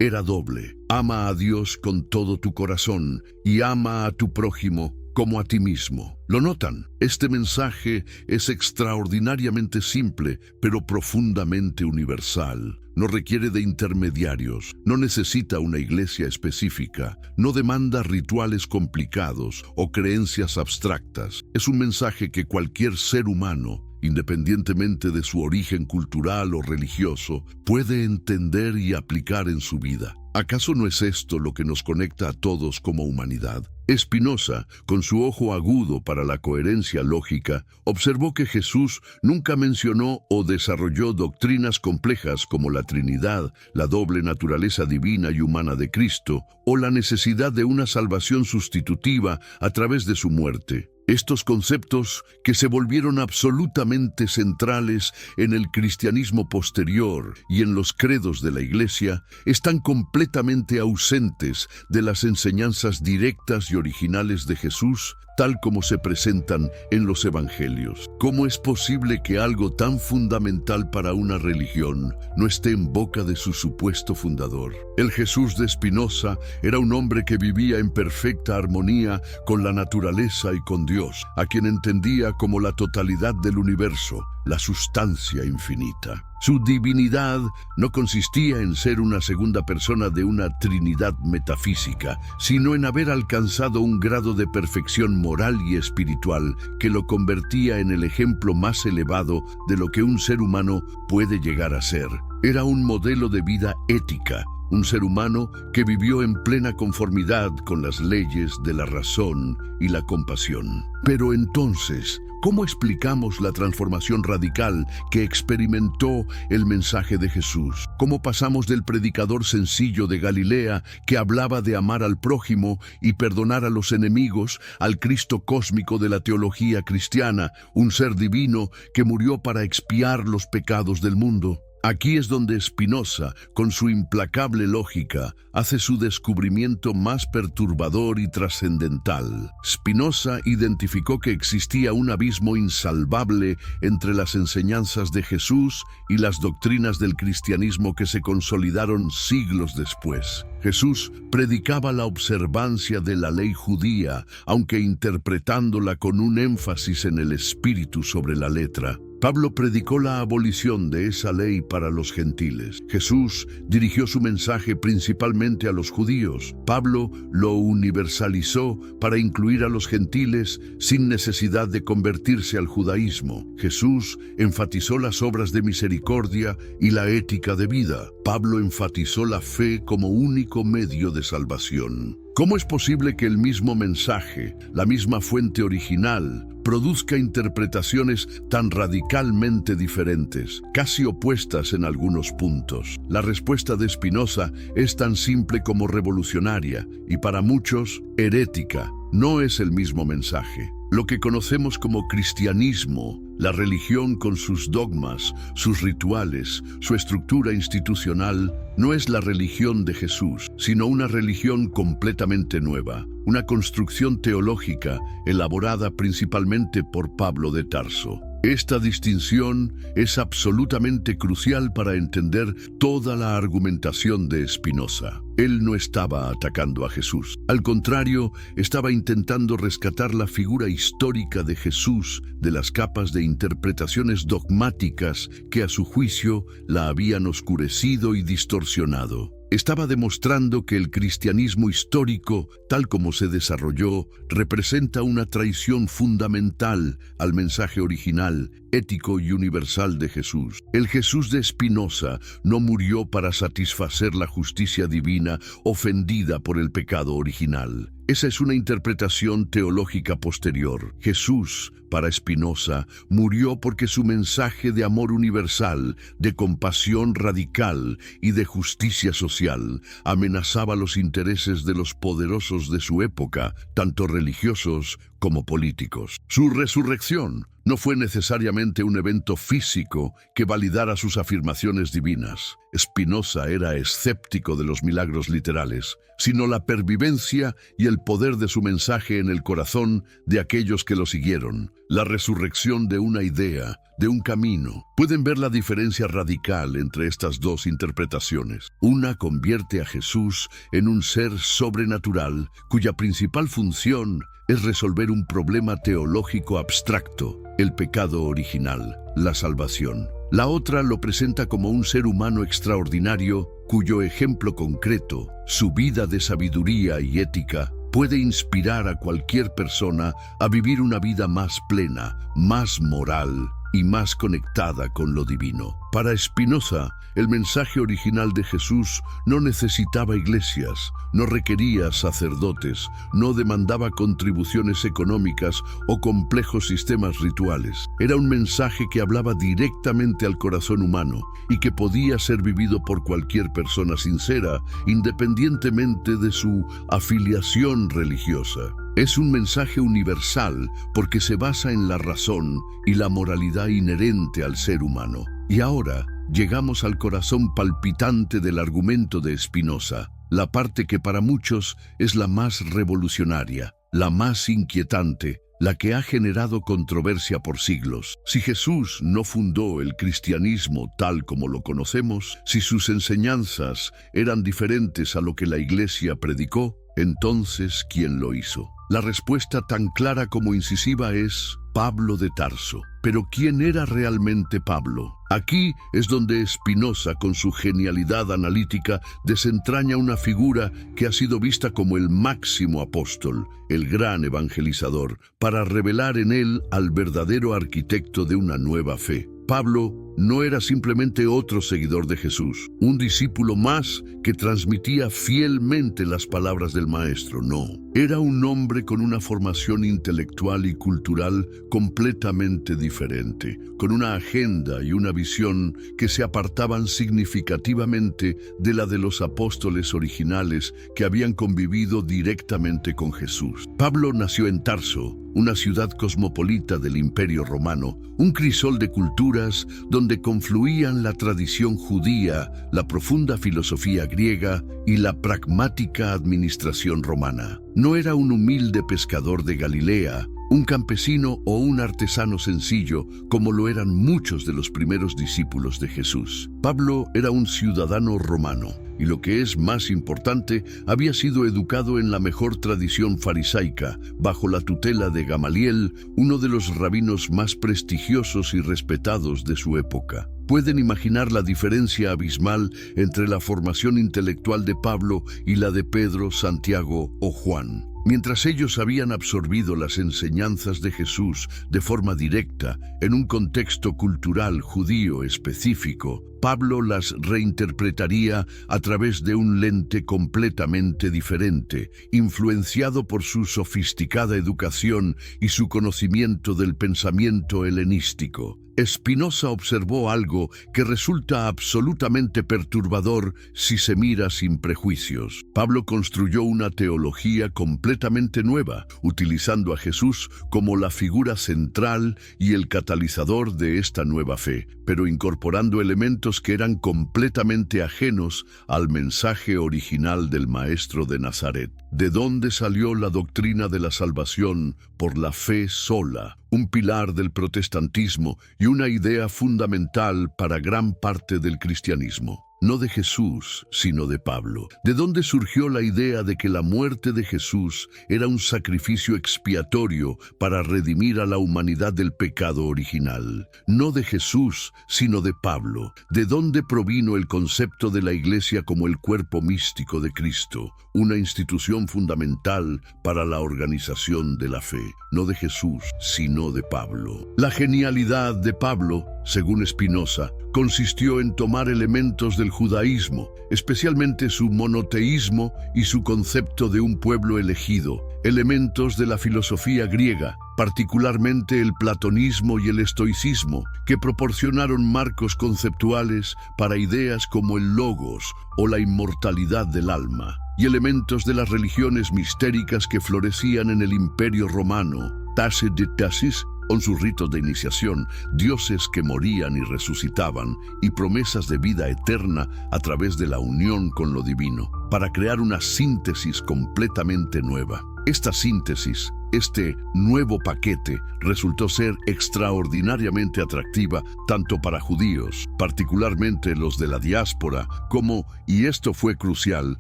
era doble: ama a Dios con todo tu corazón y ama a tu prójimo como a ti mismo. ¿Lo notan? Este mensaje es extraordinariamente simple, pero profundamente universal. No requiere de intermediarios, no necesita una iglesia específica, no demanda rituales complicados o creencias abstractas. Es un mensaje que cualquier ser humano, independientemente de su origen cultural o religioso, puede entender y aplicar en su vida. ¿Acaso no es esto lo que nos conecta a todos como humanidad? Spinoza, con su ojo agudo para la coherencia lógica, observó que Jesús nunca mencionó o desarrolló doctrinas complejas como la Trinidad, la doble naturaleza divina y humana de Cristo, o la necesidad de una salvación sustitutiva a través de su muerte. Estos conceptos, que se volvieron absolutamente centrales en el cristianismo posterior y en los credos de la Iglesia, están completamente ausentes de las enseñanzas directas y originales de Jesús, tal como se presentan en los Evangelios. ¿Cómo es posible que algo tan fundamental para una religión no esté en boca de su supuesto fundador? El Jesús de Spinoza era un hombre que vivía en perfecta armonía con la naturaleza y con Dios, a quien entendía como la totalidad del universo, la sustancia infinita. Su divinidad no consistía en ser una segunda persona de una trinidad metafísica, sino en haber alcanzado un grado de perfección moral y espiritual que lo convertía en el ejemplo más elevado de lo que un ser humano puede llegar a ser. Era un modelo de vida ética, un ser humano que vivió en plena conformidad con las leyes de la razón y la compasión. Pero entonces, ¿cómo explicamos la transformación radical que experimentó el mensaje de Jesús? ¿Cómo pasamos del predicador sencillo de Galilea que hablaba de amar al prójimo y perdonar a los enemigos al Cristo cósmico de la teología cristiana, un ser divino que murió para expiar los pecados del mundo? Aquí es donde Spinoza, con su implacable lógica, hace su descubrimiento más perturbador y trascendental. Spinoza identificó que existía un abismo insalvable entre las enseñanzas de Jesús y las doctrinas del cristianismo que se consolidaron siglos después. Jesús predicaba la observancia de la ley judía, aunque interpretándola con un énfasis en el espíritu sobre la letra. Pablo predicó la abolición de esa ley para los gentiles. Jesús dirigió su mensaje principalmente a los judíos. Pablo lo universalizó para incluir a los gentiles sin necesidad de convertirse al judaísmo. Jesús enfatizó las obras de misericordia y la ética de vida. Pablo enfatizó la fe como único medio de salvación. ¿Cómo es posible que el mismo mensaje, la misma fuente original, produzca interpretaciones tan radicalmente diferentes, casi opuestas en algunos puntos. La respuesta de Spinoza es tan simple como revolucionaria y para muchos herética. No es el mismo mensaje. Lo que conocemos como cristianismo, la religión con sus dogmas, sus rituales, su estructura institucional, no es la religión de Jesús, sino una religión completamente nueva, una construcción teológica elaborada principalmente por Pablo de Tarso. Esta distinción es absolutamente crucial para entender toda la argumentación de Spinoza. Él no estaba atacando a Jesús. Al contrario, estaba intentando rescatar la figura histórica de Jesús de las capas de interpretaciones dogmáticas que a su juicio la habían oscurecido y distorsionado. Estaba demostrando que el cristianismo histórico, tal como se desarrolló, representa una traición fundamental al mensaje original, ético y universal de Jesús. El Jesús de Spinoza no murió para satisfacer la justicia divina ofendida por el pecado original. Esa es una interpretación teológica posterior. Jesús, para Spinoza, murió porque su mensaje de amor universal, de compasión radical y de justicia social amenazaba los intereses de los poderosos de su época, tanto religiosos como políticos. Su resurrección no fue necesariamente un evento físico que validara sus afirmaciones divinas. Spinoza era escéptico de los milagros literales, sino la pervivencia y el poder de su mensaje en el corazón de aquellos que lo siguieron. La resurrección de una idea, de un camino. Pueden ver la diferencia radical entre estas dos interpretaciones. Una convierte a Jesús en un ser sobrenatural cuya principal función es resolver un problema teológico abstracto, el pecado original, la salvación. La otra lo presenta como un ser humano extraordinario cuyo ejemplo concreto, su vida de sabiduría y ética, puede inspirar a cualquier persona a vivir una vida más plena, más moral y más conectada con lo divino. Para Spinoza, el mensaje original de Jesús no necesitaba iglesias, no requería sacerdotes, no demandaba contribuciones económicas o complejos sistemas rituales. Era un mensaje que hablaba directamente al corazón humano y que podía ser vivido por cualquier persona sincera, independientemente de su afiliación religiosa. Es un mensaje universal porque se basa en la razón y la moralidad inherente al ser humano. Y ahora llegamos al corazón palpitante del argumento de Spinoza, la parte que para muchos es la más revolucionaria, la más inquietante, la que ha generado controversia por siglos. Si Jesús no fundó el cristianismo tal como lo conocemos, si sus enseñanzas eran diferentes a lo que la Iglesia predicó, entonces, ¿quién lo hizo? La respuesta tan clara como incisiva es Pablo de Tarso. Pero ¿quién era realmente Pablo? Aquí es donde Spinoza, con su genialidad analítica, desentraña una figura que ha sido vista como el máximo apóstol, el gran evangelizador, para revelar en él al verdadero arquitecto de una nueva fe. Pablo no era simplemente otro seguidor de Jesús, un discípulo más que transmitía fielmente las palabras del Maestro, no. Era un hombre con una formación intelectual y cultural completamente diferente, con una agenda y una visión que se apartaban significativamente de la de los apóstoles originales que habían convivido directamente con Jesús. Pablo nació en Tarso, una ciudad cosmopolita del Imperio Romano, un crisol de culturas donde confluían la tradición judía, la profunda filosofía griega y la pragmática administración romana. No era un humilde pescador de Galilea, un campesino o un artesano sencillo, como lo eran muchos de los primeros discípulos de Jesús. Pablo era un ciudadano romano, y lo que es más importante, había sido educado en la mejor tradición farisaica, bajo la tutela de Gamaliel, uno de los rabinos más prestigiosos y respetados de su época. Pueden imaginar la diferencia abismal entre la formación intelectual de Pablo y la de Pedro, Santiago o Juan. Mientras ellos habían absorbido las enseñanzas de Jesús de forma directa en un contexto cultural judío específico, Pablo las reinterpretaría a través de un lente completamente diferente, influenciado por su sofisticada educación y su conocimiento del pensamiento helenístico. Spinoza observó algo que resulta absolutamente perturbador si se mira sin prejuicios. Pablo construyó una teología completamente nueva, utilizando a Jesús como la figura central y el catalizador de esta nueva fe, pero incorporando elementos que eran completamente ajenos al mensaje original del Maestro de Nazaret. ¿De dónde salió la doctrina de la salvación por la fe sola? Un pilar del protestantismo y una idea fundamental para gran parte del cristianismo. No de Jesús, sino de Pablo. ¿De dónde surgió la idea de que la muerte de Jesús era un sacrificio expiatorio para redimir a la humanidad del pecado original? No de Jesús, sino de Pablo. ¿De dónde provino el concepto de la Iglesia como el cuerpo místico de Cristo, una institución fundamental para la organización de la fe? No de Jesús, sino de Pablo. La genialidad de Pablo, según Spinoza, consistió en tomar elementos del judaísmo, especialmente su monoteísmo y su concepto de un pueblo elegido, elementos de la filosofía griega, particularmente el platonismo y el estoicismo, que proporcionaron marcos conceptuales para ideas como el logos o la inmortalidad del alma, y elementos de las religiones mistéricas que florecían en el Imperio Romano, Tacit de Tacis, con sus ritos de iniciación, dioses que morían y resucitaban, y promesas de vida eterna a través de la unión con lo divino, para crear una síntesis completamente nueva. Esta síntesis, este nuevo paquete, resultó ser extraordinariamente atractiva tanto para judíos, particularmente los de la diáspora, como, y esto fue crucial,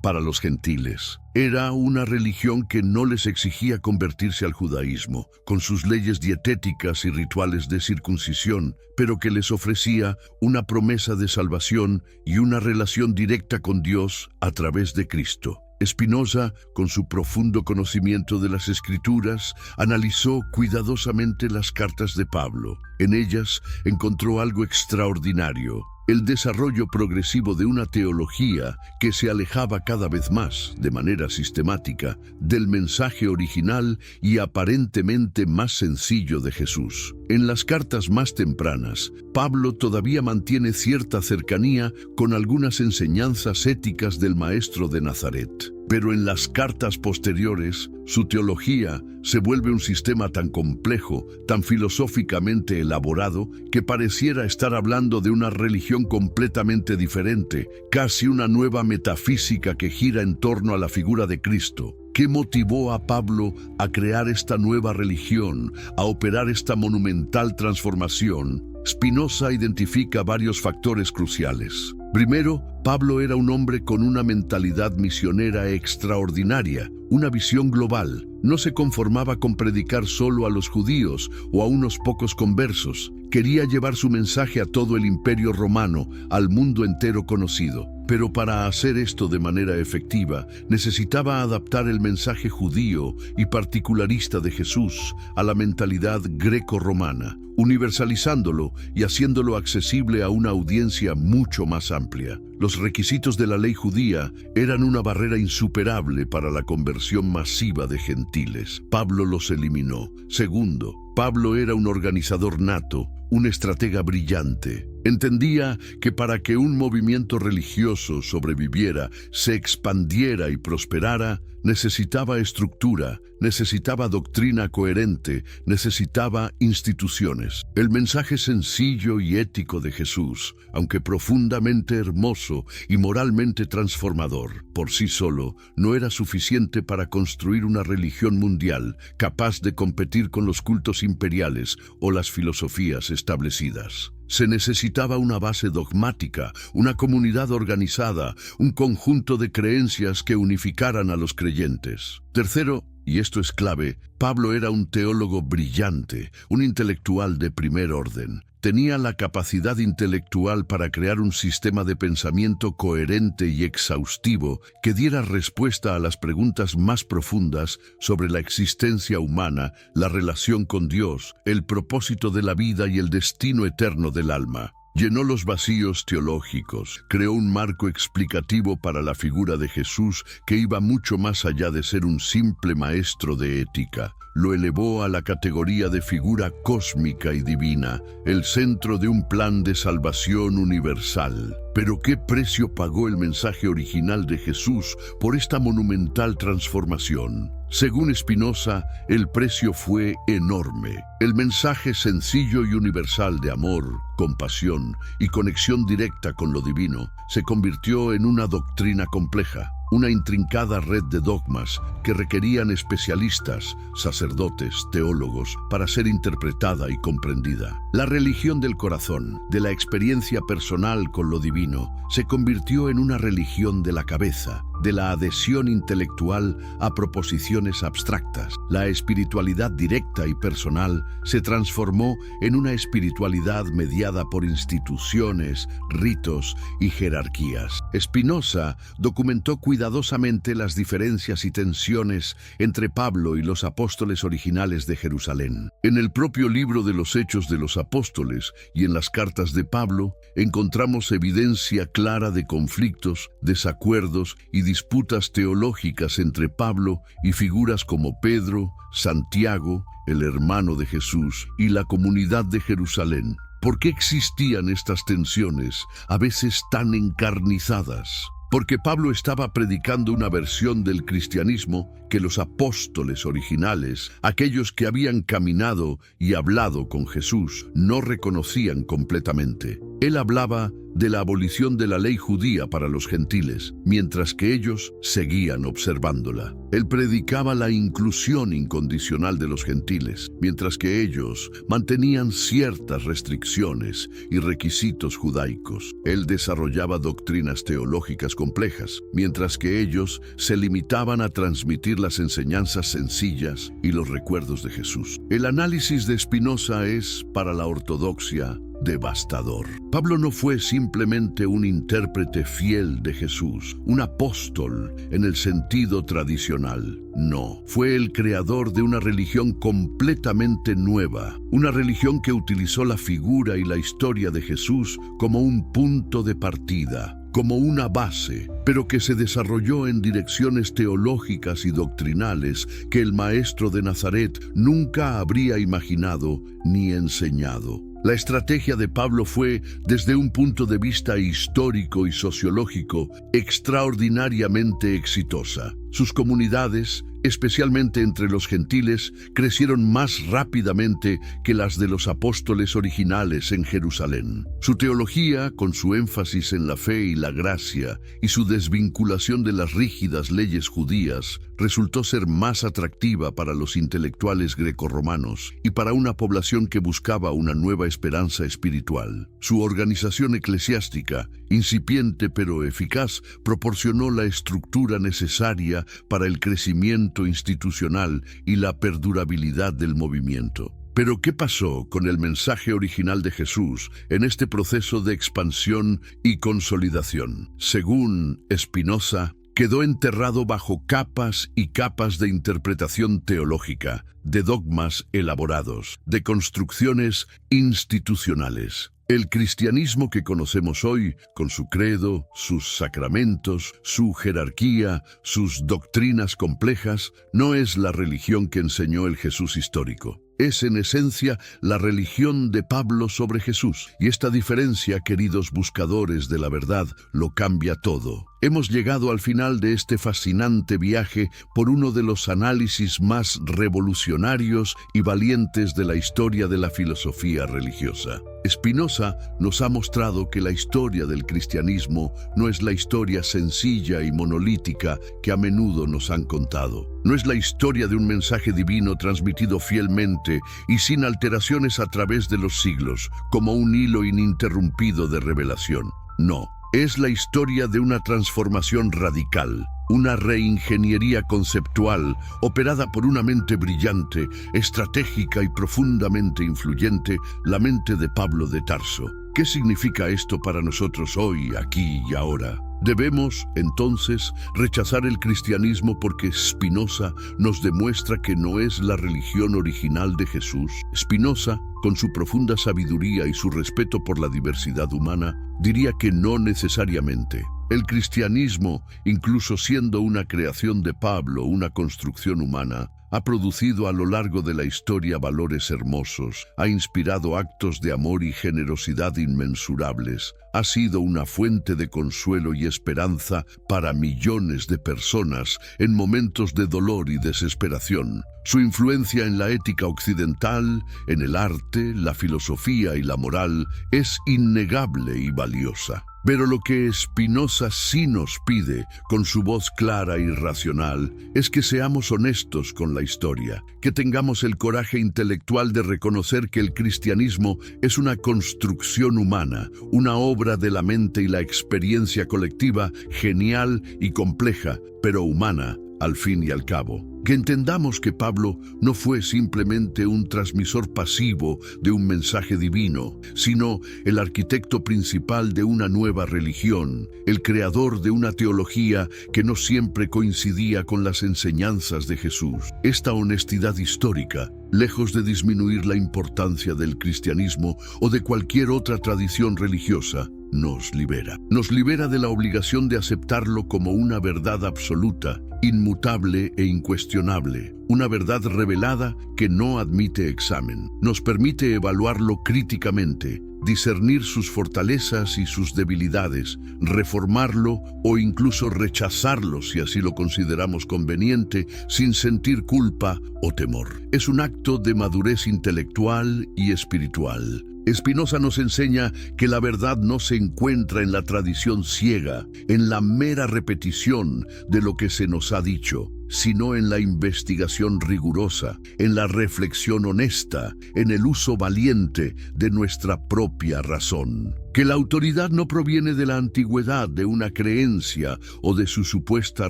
para los gentiles. Era una religión que no les exigía convertirse al judaísmo, con sus leyes dietéticas y rituales de circuncisión, pero que les ofrecía una promesa de salvación y una relación directa con Dios a través de Cristo. Spinoza, con su profundo conocimiento de las Escrituras, analizó cuidadosamente las cartas de Pablo. En ellas encontró algo extraordinario: el desarrollo progresivo de una teología que se alejaba cada vez más, de manera sistemática, del mensaje original y aparentemente más sencillo de Jesús. En las cartas más tempranas, Pablo todavía mantiene cierta cercanía con algunas enseñanzas éticas del Maestro de Nazaret. Pero en las cartas posteriores, su teología se vuelve un sistema tan complejo, tan filosóficamente elaborado, que pareciera estar hablando de una religión completamente diferente, casi una nueva metafísica que gira en torno a la figura de Cristo. ¿Qué motivó a Pablo a crear esta nueva religión, a operar esta monumental transformación? Spinoza identifica varios factores cruciales. Primero, Pablo era un hombre con una mentalidad misionera extraordinaria, una visión global. No se conformaba con predicar solo a los judíos o a unos pocos conversos. Quería llevar su mensaje a todo el Imperio Romano, al mundo entero conocido. Pero para hacer esto de manera efectiva, necesitaba adaptar el mensaje judío y particularista de Jesús a la mentalidad greco-romana, universalizándolo y haciéndolo accesible a una audiencia mucho más amplia. Los requisitos de la ley judía eran una barrera insuperable para la conversión masiva de gentiles. Pablo los eliminó. Segundo, Pablo era un organizador nato, un estratega brillante. Entendía que para que un movimiento religioso sobreviviera, se expandiera y prosperara, necesitaba estructura, necesitaba doctrina coherente, necesitaba instituciones. El mensaje sencillo y ético de Jesús, aunque profundamente hermoso y moralmente transformador, por sí solo, no era suficiente para construir una religión mundial capaz de competir con los cultos imperiales o las filosofías establecidas. Se necesitaba una base dogmática, una comunidad organizada, un conjunto de creencias que unificaran a los creyentes. Tercero, y esto es clave, Pablo era un teólogo brillante, un intelectual de primer orden. tenía la capacidad intelectual para crear un sistema de pensamiento coherente y exhaustivo que diera respuesta a las preguntas más profundas sobre la existencia humana, la relación con Dios, el propósito de la vida y el destino eterno del alma. Llenó los vacíos teológicos, creó un marco explicativo para la figura de Jesús que iba mucho más allá de ser un simple maestro de ética. Lo elevó a la categoría de figura cósmica y divina, el centro de un plan de salvación universal. Pero ¿qué precio pagó el mensaje original de Jesús por esta monumental transformación? Según Spinoza, el precio fue enorme. El mensaje sencillo y universal de amor, compasión y conexión directa con lo divino se convirtió en una doctrina compleja, una intrincada red de dogmas que requerían especialistas, sacerdotes, teólogos, para ser interpretada y comprendida. La religión del corazón, de la experiencia personal con lo divino, se convirtió en una religión de la cabeza, de la adhesión intelectual a proposiciones abstractas. La espiritualidad directa y personal se transformó en una espiritualidad mediada por instituciones, ritos y jerarquías. Spinoza documentó cuidadosamente las diferencias y tensiones entre Pablo y los apóstoles originales de Jerusalén. En el propio libro de los Hechos de los Apóstoles y en las cartas de Pablo, encontramos evidencia clara de conflictos, desacuerdos y disputas teológicas entre Pablo y figuras como Pedro, Santiago, el hermano de Jesús, y la comunidad de Jerusalén. ¿Por qué existían estas tensiones, a veces tan encarnizadas? Porque Pablo estaba predicando una versión del cristianismo que los apóstoles originales, aquellos que habían caminado y hablado con Jesús, no reconocían completamente. Él hablaba de la abolición de la ley judía para los gentiles, mientras que ellos seguían observándola. Él predicaba la inclusión incondicional de los gentiles, mientras que ellos mantenían ciertas restricciones y requisitos judaicos. Él desarrollaba doctrinas teológicas complejas, mientras que ellos se limitaban a transmitir las enseñanzas sencillas y los recuerdos de Jesús. El análisis de Spinoza es, para la ortodoxia, devastador. Pablo no fue simplemente un intérprete fiel de Jesús, un apóstol en el sentido tradicional. No, fue el creador de una religión completamente nueva, una religión que utilizó la figura y la historia de Jesús como un punto de partida, como una base, pero que se desarrolló en direcciones teológicas y doctrinales que el maestro de Nazaret nunca habría imaginado ni enseñado. La estrategia de Pablo fue, desde un punto de vista histórico y sociológico, extraordinariamente exitosa. Sus comunidades, especialmente entre los gentiles, crecieron más rápidamente que las de los apóstoles originales en Jerusalén. Su teología, con su énfasis en la fe y la gracia, y su desvinculación de las rígidas leyes judías, resultó ser más atractiva para los intelectuales grecorromanos y para una población que buscaba una nueva esperanza espiritual. Su organización eclesiástica, incipiente pero eficaz, proporcionó la estructura necesaria para el crecimiento institucional y la perdurabilidad del movimiento. Pero ¿qué pasó con el mensaje original de Jesús en este proceso de expansión y consolidación? Según Spinoza, quedó enterrado bajo capas y capas de interpretación teológica, de dogmas elaborados, de construcciones institucionales. El cristianismo que conocemos hoy, con su credo, sus sacramentos, su jerarquía, sus doctrinas complejas, no es la religión que enseñó el Jesús histórico. Es en esencia la religión de Pablo sobre Jesús. Y esta diferencia, queridos buscadores de la verdad, lo cambia todo. Hemos llegado al final de este fascinante viaje por uno de los análisis más revolucionarios y valientes de la historia de la filosofía religiosa. Spinoza nos ha mostrado que la historia del cristianismo no es la historia sencilla y monolítica que a menudo nos han contado. No es la historia de un mensaje divino transmitido fielmente y sin alteraciones a través de los siglos, como un hilo ininterrumpido de revelación. No, Es la historia de una transformación radical, una reingeniería conceptual operada por una mente brillante, estratégica y profundamente influyente, la mente de Pablo de Tarso. ¿Qué significa esto para nosotros hoy, aquí y ahora? Debemos, entonces, rechazar el cristianismo porque Spinoza nos demuestra que no es la religión original de Jesús. Spinoza, con su profunda sabiduría y su respeto por la diversidad humana, diría que no necesariamente. El cristianismo, incluso siendo una creación de Pablo, una construcción humana, ha producido a lo largo de la historia valores hermosos, ha inspirado actos de amor y generosidad inmensurables, ha sido una fuente de consuelo y esperanza para millones de personas en momentos de dolor y desesperación. Su influencia en la ética occidental, en el arte, la filosofía y la moral es innegable y valiosa. Pero lo que Spinoza sí nos pide, con su voz clara y racional, es que seamos honestos con la historia, que tengamos el coraje intelectual de reconocer que el cristianismo es una construcción humana, una obra de la mente y la experiencia colectiva, genial y compleja, pero humana, al fin y al cabo. Que entendamos que Pablo no fue simplemente un transmisor pasivo de un mensaje divino, sino el arquitecto principal de una nueva religión, el creador de una teología que no siempre coincidía con las enseñanzas de Jesús. Esta honestidad histórica, lejos de disminuir la importancia del cristianismo o de cualquier otra tradición religiosa, nos libera. Nos libera de la obligación de aceptarlo como una verdad absoluta, inmutable e incuestionable, una verdad revelada que no admite examen. Nos permite evaluarlo críticamente, discernir sus fortalezas y sus debilidades, reformarlo o incluso rechazarlo si así lo consideramos conveniente, sin sentir culpa o temor. Es un acto de madurez intelectual y espiritual. Spinoza nos enseña que la verdad no se encuentra en la tradición ciega, en la mera repetición de lo que se nos ha dicho, sino en la investigación rigurosa, en la reflexión honesta, en el uso valiente de nuestra propia razón. Que la autoridad no proviene de la antigüedad de una creencia o de su supuesta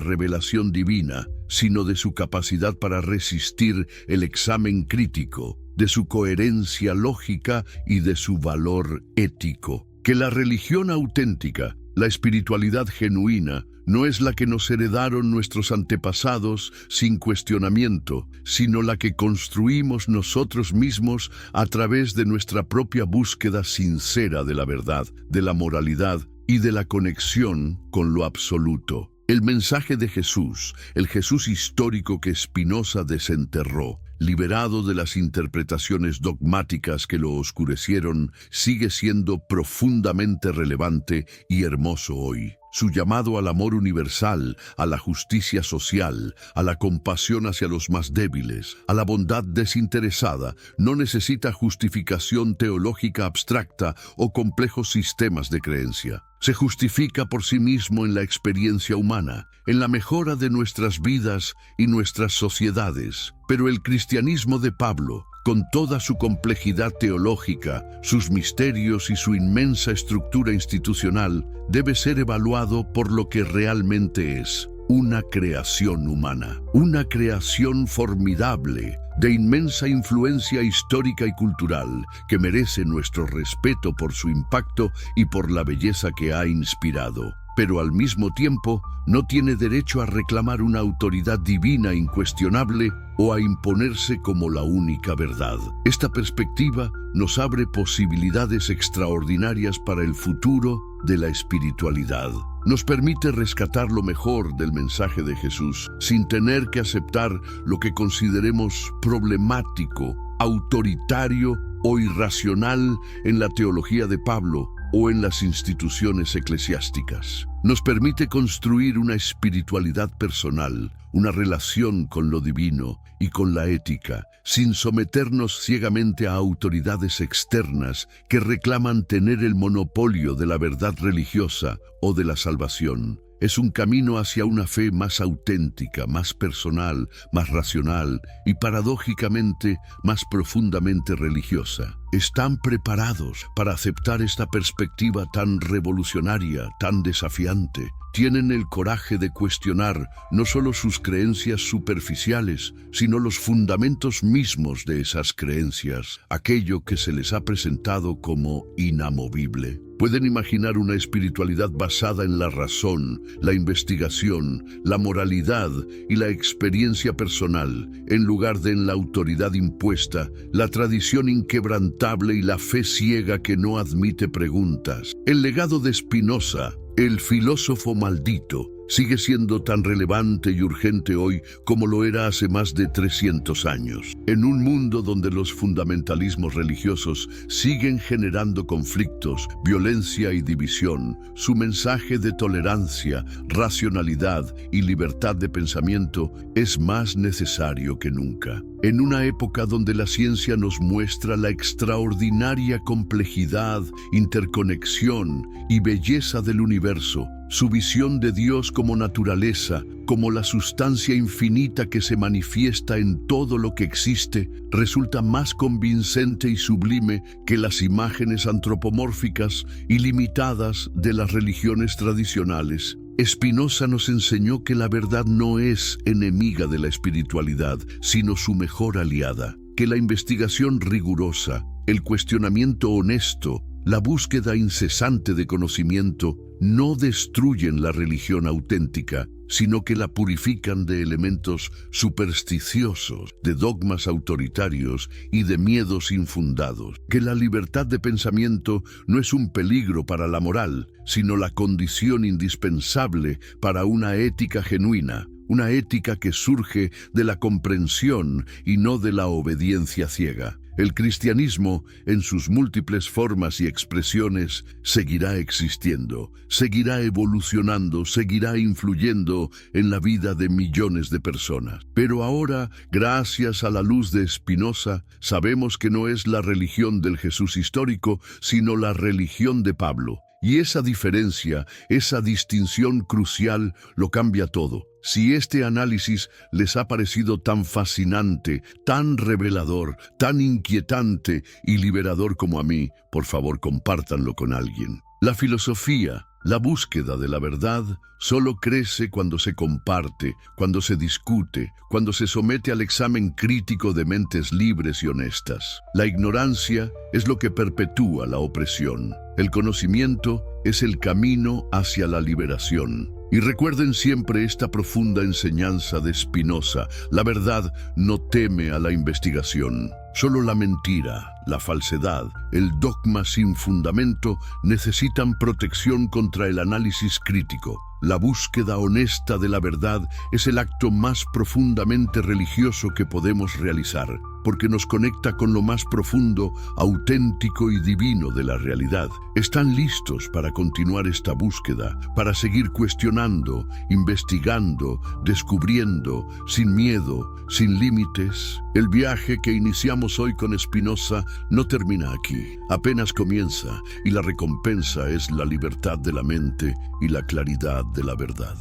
revelación divina, sino de su capacidad para resistir el examen crítico, de su coherencia lógica y de su valor ético. Que la religión auténtica, la espiritualidad genuina, no es la que nos heredaron nuestros antepasados sin cuestionamiento, sino la que construimos nosotros mismos a través de nuestra propia búsqueda sincera de la verdad, de la moralidad y de la conexión con lo absoluto. El mensaje de Jesús, el Jesús histórico que Spinoza desenterró, liberado de las interpretaciones dogmáticas que lo oscurecieron, sigue siendo profundamente relevante y hermoso hoy. Su llamado al amor universal, a la justicia social, a la compasión hacia los más débiles, a la bondad desinteresada, no necesita justificación teológica abstracta o complejos sistemas de creencia. Se justifica por sí mismo en la experiencia humana, en la mejora de nuestras vidas y nuestras sociedades. Pero el cristianismo de Pablo, con toda su complejidad teológica, sus misterios y su inmensa estructura institucional, debe ser evaluado por lo que realmente es: una creación humana, una creación formidable, de inmensa influencia histórica y cultural, que merece nuestro respeto por su impacto y por la belleza que ha inspirado. Pero al mismo tiempo, no tiene derecho a reclamar una autoridad divina incuestionable o a imponerse como la única verdad. Esta perspectiva nos abre posibilidades extraordinarias para el futuro de la espiritualidad. Nos permite rescatar lo mejor del mensaje de Jesús sin tener que aceptar lo que consideremos problemático, autoritario o irracional en la teología de Pablo o en las instituciones eclesiásticas. Nos permite construir una espiritualidad personal, una relación con lo divino y con la ética, sin someternos ciegamente a autoridades externas que reclaman tener el monopolio de la verdad religiosa o de la salvación. Es un camino hacia una fe más auténtica, más personal, más racional y paradójicamente más profundamente religiosa. ¿Están preparados para aceptar esta perspectiva tan revolucionaria, tan desafiante? Tienen el coraje de cuestionar no solo sus creencias superficiales, sino los fundamentos mismos de esas creencias, aquello que se les ha presentado como inamovible. Pueden imaginar una espiritualidad basada en la razón, la investigación, la moralidad y la experiencia personal, en lugar de en la autoridad impuesta, la tradición inquebrantable y la fe ciega que no admite preguntas. El legado de Spinoza, el filósofo maldito, sigue siendo tan relevante y urgente hoy como lo era hace más de 300 años. En un mundo donde los fundamentalismos religiosos siguen generando conflictos, violencia y división, su mensaje de tolerancia, racionalidad y libertad de pensamiento es más necesario que nunca. En una época donde la ciencia nos muestra la extraordinaria complejidad, interconexión y belleza del universo, su visión de Dios como naturaleza, como la sustancia infinita que se manifiesta en todo lo que existe, resulta más convincente y sublime que las imágenes antropomórficas y limitadas de las religiones tradicionales. Spinoza nos enseñó que la verdad no es enemiga de la espiritualidad, sino su mejor aliada, que la investigación rigurosa, el cuestionamiento honesto, la búsqueda incesante de conocimiento no destruyen la religión auténtica, sino que la purifican de elementos supersticiosos, de dogmas autoritarios y de miedos infundados. Que la libertad de pensamiento no es un peligro para la moral, sino la condición indispensable para una ética genuina, una ética que surge de la comprensión y no de la obediencia ciega. El cristianismo, en sus múltiples formas y expresiones, seguirá existiendo, seguirá evolucionando, seguirá influyendo en la vida de millones de personas. Pero ahora, gracias a la luz de Spinoza, sabemos que no es la religión del Jesús histórico, sino la religión de Pablo. Y esa diferencia, esa distinción crucial, lo cambia todo. Si este análisis les ha parecido tan fascinante, tan revelador, tan inquietante y liberador como a mí, por favor compártanlo con alguien. La filosofía, la búsqueda de la verdad, solo crece cuando se comparte, cuando se discute, cuando se somete al examen crítico de mentes libres y honestas. La ignorancia es lo que perpetúa la opresión. El conocimiento es el camino hacia la liberación. Y recuerden siempre esta profunda enseñanza de Spinoza: la verdad no teme a la investigación. Solo la mentira, la falsedad, el dogma sin fundamento necesitan protección contra el análisis crítico. La búsqueda honesta de la verdad es el acto más profundamente religioso que podemos realizar, porque nos conecta con lo más profundo, auténtico y divino de la realidad. ¿Están listos para continuar esta búsqueda, para seguir cuestionando, investigando, descubriendo, sin miedo, sin límites? El viaje que iniciamos hoy con Spinoza no termina aquí, apenas comienza, y la recompensa es la libertad de la mente y la claridad de la verdad.